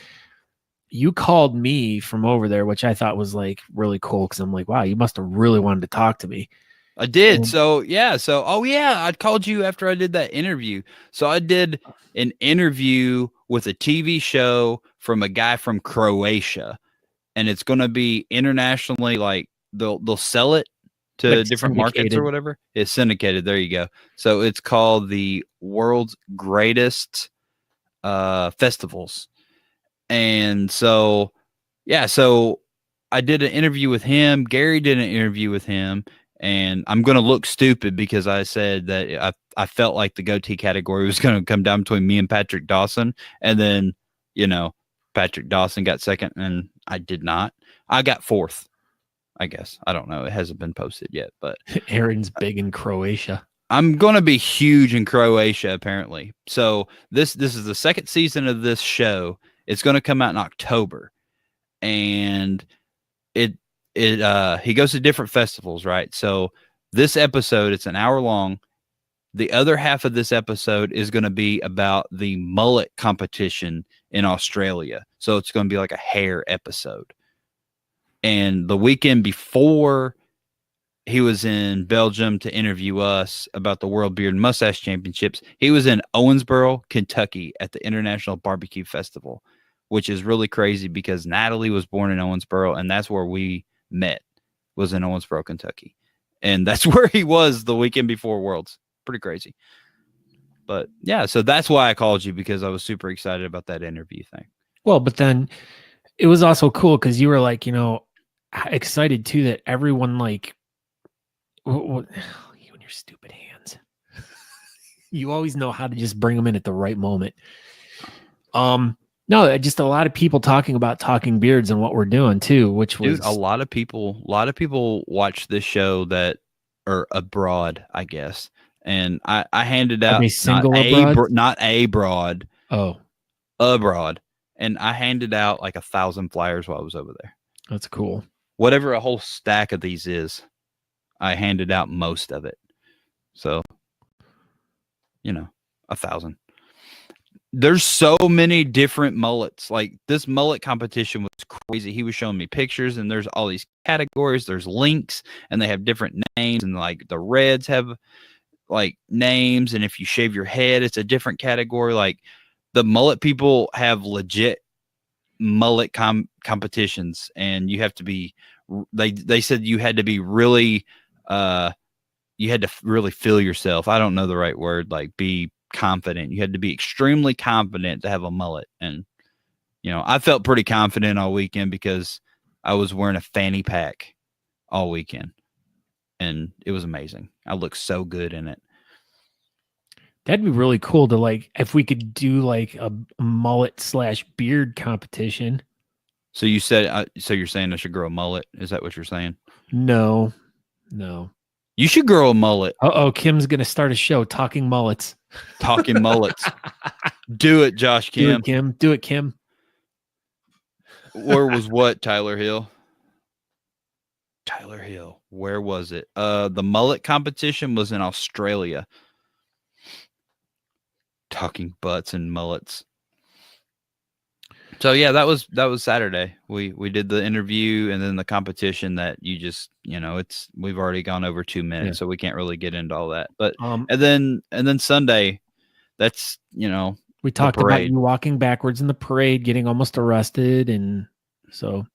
you called me from over there, which I thought was like really cool because I'm like, wow, you must have really wanted to talk to me. I did. And- So yeah. So I called you after I did that interview. So I did an interview with a TV show from a guy from Croatia, and it's going to be internationally. Like they'll sell it to Like different markets or syndicated. whatever. It's syndicated. There you go. So it's called the World's Greatest Festivals. And so, yeah, so I did an interview with him. Gary did an interview with him, and I'm going to look stupid because I said that I felt like the goatee category was going to come down between me and Patrick Dawson. And then, Patrick Dawson got second, and I did not. I got fourth, I guess. I don't know. It hasn't been posted yet, but Aaron's big in Croatia. I'm going to be huge in Croatia, apparently. So this is the second season of this show. It's going to come out in October, and he goes to different festivals, right? So this episode, it's an hour long. The other half of this episode is going to be about the mullet competition in Australia. So it's going to be like a hair episode. And the weekend before, he was in Belgium to interview us about the World Beard and Mustache Championships. He was in Owensboro, Kentucky at the International Barbecue Festival, which is really crazy because Natalie was born in Owensboro, and that's where we met, was in Owensboro, Kentucky. And that's where he was the weekend before Worlds. Pretty crazy. But yeah, so that's why I called you, because I was super excited about that interview thing. Well, but then it was also cool because you were like, excited too that everyone like, you and your stupid hands. You always know how to just bring them in at the right moment. No, just a lot of people talking about Talking Beards and what we're doing too, which was a lot of people watch this show that are abroad, I guess. And I handed out not abroad. Oh, abroad. And I handed out like 1,000 flyers while I was over there. That's cool. Whatever a whole stack of these is, I handed out most of it. So, 1,000. There's so many different mullets. Like, this mullet competition was crazy. He was showing me pictures, and there's all these categories. There's links, and they have different names. And like the reds have like names, and if you shave your head, it's a different category. Like, the mullet people have legit mullet competitions, and you have to be. They said you had to be really. You had to really feel yourself. I don't know the right word. Like, be confident. You had to be extremely confident to have a mullet. And I felt pretty confident all weekend because I was wearing a fanny pack all weekend, and it was amazing. I looked so good in it. That'd be really cool to like, if we could do like a mullet/beard competition. So you said, so you're saying I should grow a mullet? Is that what you're saying? No. You should grow a mullet. Kim's going to start a show, Talking Mullets. Talking Mullets. Do it, Josh Kim. Do it, Kim. Where was what, Tyler Hill? Tyler Hill. Where was it? The mullet competition was in Australia. Talking butts and mullets. So yeah, that was Saturday. We did the interview and then the competition that you just, we've already gone over 2 minutes, so we can't really get into all that. But and then Sunday, that's, we talked about you walking backwards in the parade, getting almost arrested, and so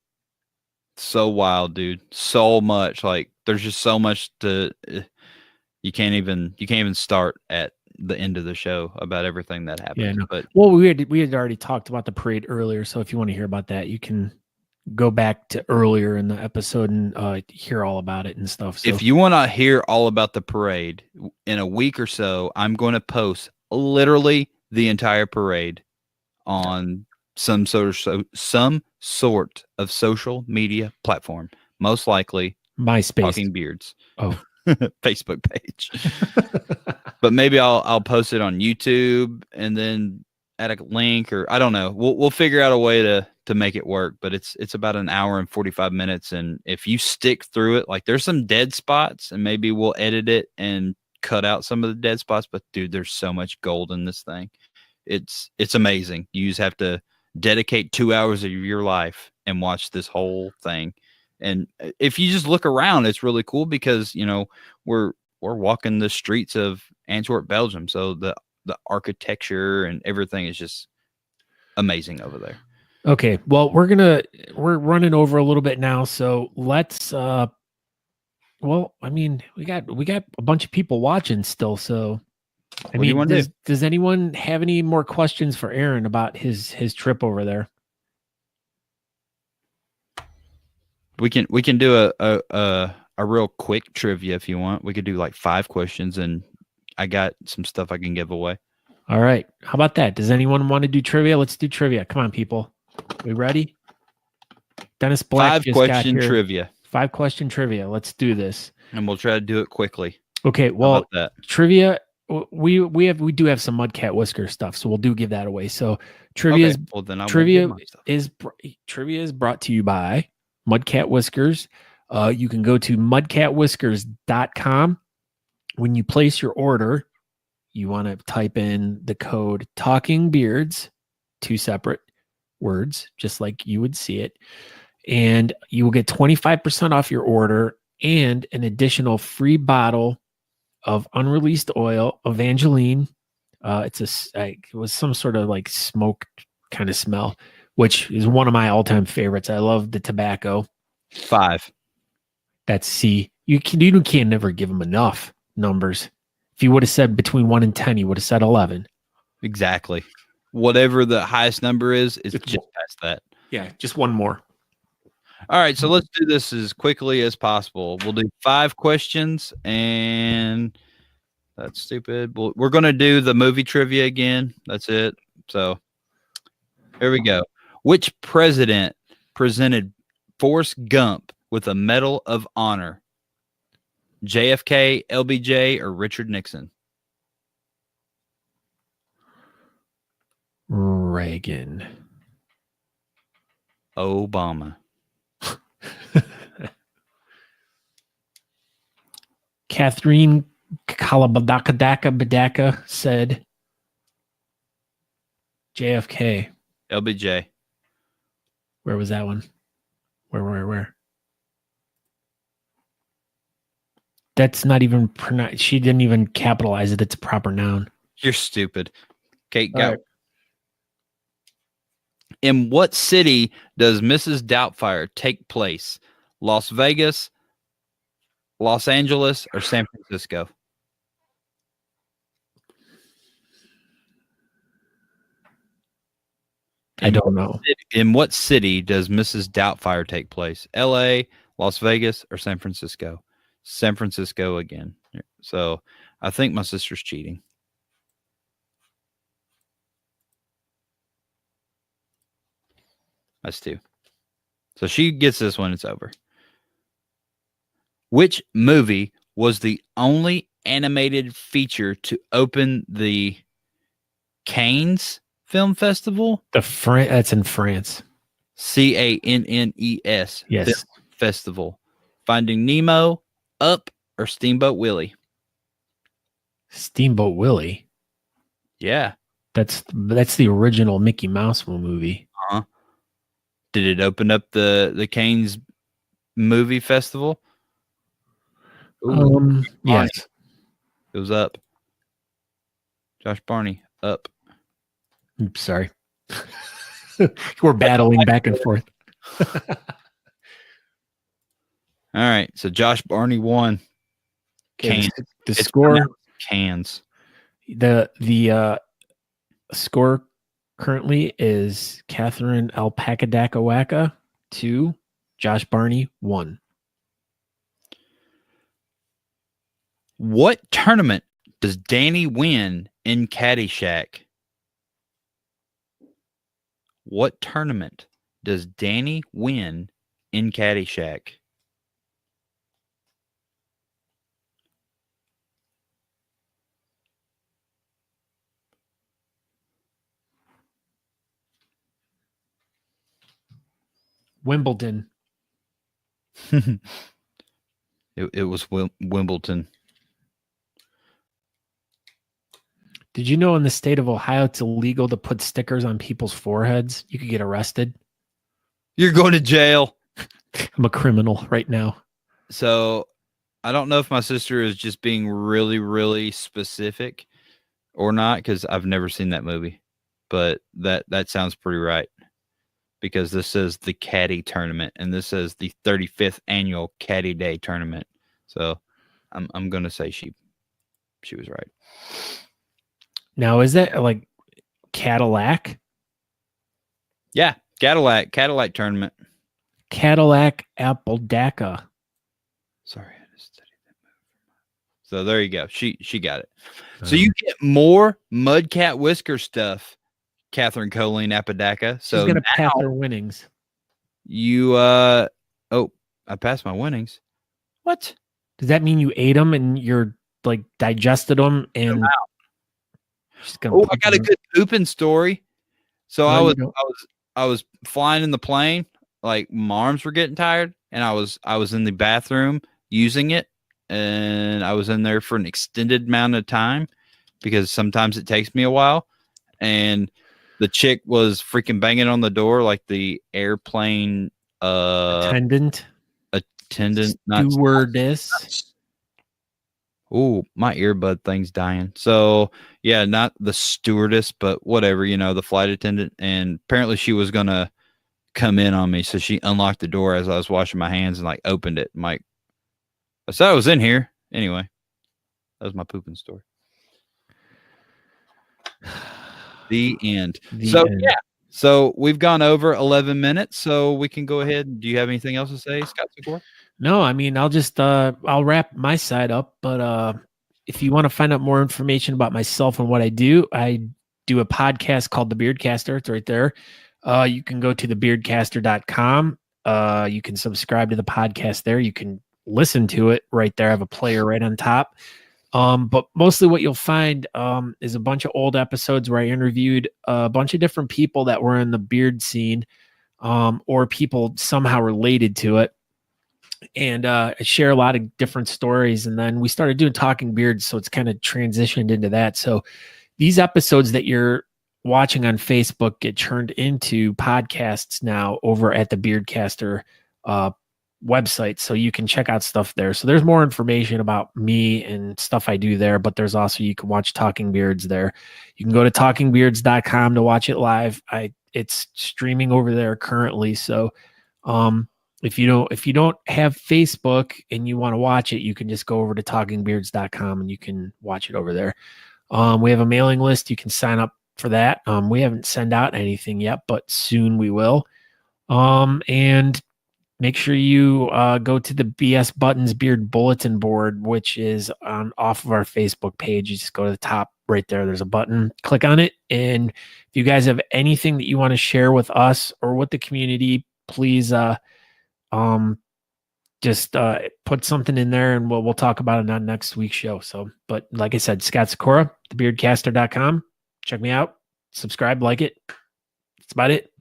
wild, dude. So much. Like, there's just so much to you can't even start at the end of the show about everything that happened. Yeah, no. But we had already talked about the parade earlier, so if you want to hear about that, you can go back to earlier in the episode and hear all about it and stuff. So if you want to hear all about the parade, in a week or so, I'm going to post literally the entire parade on some sort of social media platform, most likely MySpace. Talking Beards. Oh. Facebook page. But maybe I'll post it on YouTube and then add a link, or I don't know. We'll figure out a way to make it work. But it's about an hour and 45 minutes, and if you stick through it, like there's some dead spots, and maybe we'll edit it and cut out some of the dead spots. But dude, there's so much gold in this thing. It's amazing. You just have to dedicate 2 hours of your life and watch this whole thing. And if you just look around, it's really cool because we're walking the streets of Antwerp, Belgium. So the architecture and everything is just amazing over there. Okay. Well, we're running over a little bit now. So let's, well, I mean, we got a bunch of people watching still. So, I mean, does anyone have any more questions for Aaron about his trip over there? We can do a real quick trivia if you want. We could do like 5 questions, and I got some stuff I can give away. All right. How about that? Does anyone want to do trivia? Let's do trivia. Come on, people. We ready? Dennis Black. 5-question trivia. 5-question trivia. Let's do this. And we'll try to do it quickly. Okay. Well, trivia. We do have some Mudcat Whisker stuff, so we'll give that away. So trivia is brought to you by Mudcat Whiskers. You can go to mudcatwhiskers.com. When you place your order, you want to type in the code Talking Beards, 2 separate words, just like you would see it. And you will get 25% off your order and an additional free bottle of unreleased oil, Evangeline. It was some sort of like smoke kind of smell, which is one of my all-time favorites. I love the tobacco. 5. That's C. You can never give them enough numbers. If you would have said between 1 and 10, you would have said 11. Exactly. Whatever the highest number is just past that. Yeah, just one more. All right, so let's do this as quickly as possible. We'll do 5 questions, and that's stupid. We're going to do the movie trivia again. That's it. So here we go. Which president presented Forrest Gump with a Medal of Honor? JFK, LBJ, or Richard Nixon? Reagan. Obama. Catherine Kalabadaka said JFK. LBJ. Where was that one? Where? That's not even pronounced. She didn't even capitalize it. It's a proper noun. You're stupid. Kate, go. Right. In what city does Mrs. Doubtfire take place? Las Vegas, Los Angeles, or San Francisco? I don't know. In what city does Mrs. Doubtfire take place? LA, Las Vegas, or San Francisco? San Francisco again. So I think my sister's cheating. That's 2. So she gets this one. It's over. Which movie was the only animated feature to open the Cannes Film Festival? That's in France. CANNES. Yes. Film Festival. Finding Nemo, Up, or Steamboat Willie? Steamboat Willie. Yeah. That's the original Mickey Mouse movie. Uh-huh. Did it open up the Cannes Movie Festival? Ooh, yes. It was Up. Josh Barney, Up. Oops, sorry. We're battling back and forth. All right. So Josh Barney won. Cannes. The score. Cannes. The score currently is Catherine Alpacadakawaka 2, Josh Barney 1. What tournament does Danny win in Caddyshack? What tournament does Danny win in Caddyshack? Wimbledon. It was Wimbledon. Did you know in the state of Ohio it's illegal to put stickers on people's foreheads? You could get arrested. You're going to jail. I'm a criminal right now. So I don't know if my sister is just being really, really specific or not, because I've never seen that movie. But that sounds pretty right. Because this says the Caddy Tournament, and this says the 35th annual Caddy Day Tournament. So I'm gonna say she was right. Now, is that like Cadillac? Yeah, Cadillac Tournament. Cadillac Appledaca. Sorry, I just studied that movie. So there you go. She got it. So you get more Mudcat Whisker stuff, Catherine Colleen Apodaca. So she's gonna pass her winnings. You I passed my winnings. What? Does that mean you ate them and you're like digested them and she's gonna I got a good pooping story. So No, I was flying in the plane, like my arms were getting tired, and I was in the bathroom using it, and I was in there for an extended amount of time because sometimes it takes me a while, and the chick was freaking banging on the door like the airplane attendant, not stewardess. Oh, my earbud thing's dying. So yeah, not the stewardess, but whatever, the flight attendant. And apparently she was gonna come in on me, so she unlocked the door as I was washing my hands and like opened it. I'm like, I said I was in here. Anyway, that was my pooping story. The end. Yeah. So we've gone over 11 minutes, so we can go ahead. Do you have anything else to say, Scott Secor? No, I mean, I'll just I'll wrap my side up, but if you want to find out more information about myself and what I do a podcast called The Beardcaster. It's right there. You can go to thebeardcaster.com. You can subscribe to the podcast there. You can listen to it right there. I have a player right on top. But mostly what you'll find is a bunch of old episodes where I interviewed a bunch of different people that were in the beard scene or people somehow related to it. And I share a lot of different stories. And then we started doing Talking Beards, so it's kind of transitioned into that. So these episodes that you're watching on Facebook get turned into podcasts now over at the Beardcaster website, so you can check out stuff there. So there's more information about me and stuff I do there, but there's also, you can watch Talking Beards there. You can go to talkingbeards.com to watch it live. It's streaming over there currently. So if you don't have Facebook and you want to watch it, you can just go over to talkingbeards.com and you can watch it over there. We have a mailing list. You can sign up for that. We haven't sent out anything yet, but soon we will. And make sure you go to the BS Buttons Beard Bulletin Board, which is off of our Facebook page. You just go to the top right there. There's a button. Click on it. And if you guys have anything that you want to share with us or with the community, please just put something in there and we'll talk about it on next week's show. So, but like I said, Scott Secor, thebeardcaster.com. Check me out. Subscribe, like it. That's about it.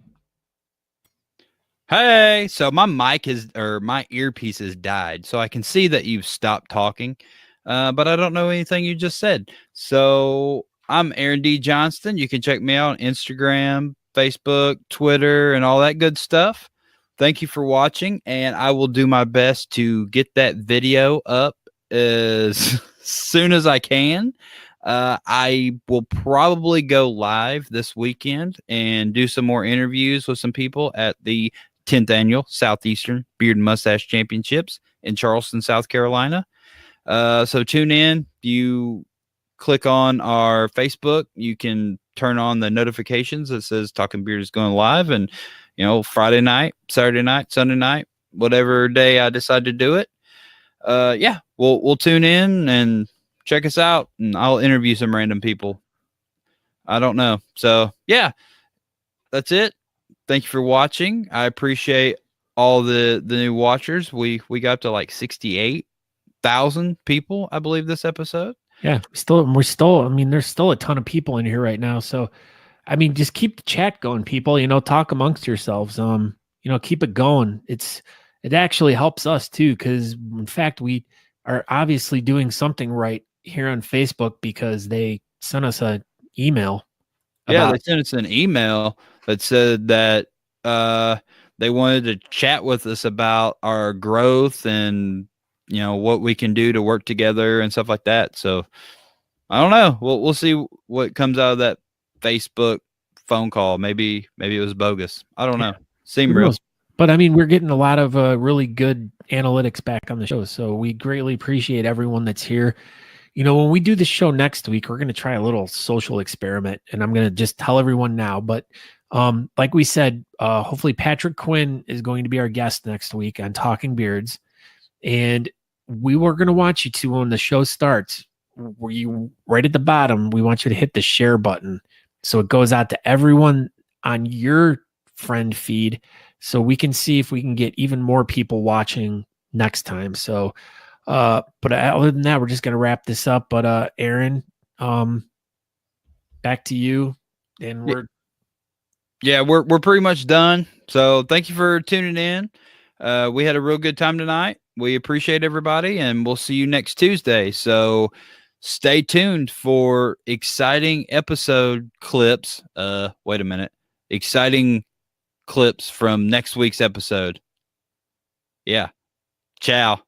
Hey, so my my earpiece has died, so I can see that you've stopped talking, but I don't know anything you just said. So I'm Aaron D. Johnston. You can check me out on Instagram, Facebook, Twitter, and all that good stuff. Thank you for watching, and I will do my best to get that video up as soon as I can. I will probably go live this weekend and do some more interviews with some people at the 10th Annual Southeastern Beard and Mustache Championships in Charleston, South Carolina. So tune in. You click on our Facebook. You can turn on the notifications that says Talking Beard is going live. And, Friday night, Saturday night, Sunday night, whatever day I decide to do it. Yeah, we'll tune in and check us out. And I'll interview some random people. I don't know. So, yeah, that's it. Thank you for watching. I appreciate all the new watchers. We got to like 68,000 people, I believe, this episode. Yeah, we're still. I mean, there's still a ton of people in here right now. So, I mean, just keep the chat going, people. Talk amongst yourselves. keep it going. It actually helps us too, because in fact, we are obviously doing something right here on Facebook because they sent us an email. Yeah, they sent us an email that said that they wanted to chat with us about our growth and what we can do to work together and stuff like that. So I don't know. We'll see what comes out of that Facebook phone call. Maybe it was bogus. I don't know. Seemed real. But I mean, we're getting a lot of really good analytics back on the show, so we greatly appreciate everyone that's here. When we do the show next week, we're going to try a little social experiment, and I'm going to just tell everyone now. But like we said, hopefully Patrick Quinn is going to be our guest next week on Talking Beards, and we were going to want you to, when the show starts, right at the bottom, we want you to hit the share button so it goes out to everyone on your friend feed, so we can see if we can get even more people watching next time. So. But other than that, we're just going to wrap this up. But Aaron, back to you. And we're pretty much done. So thank you for tuning in. We had a real good time tonight. We appreciate everybody, and we'll see you next Tuesday. So stay tuned for exciting episode clips. Wait a minute. Exciting clips from next week's episode. Yeah. Ciao.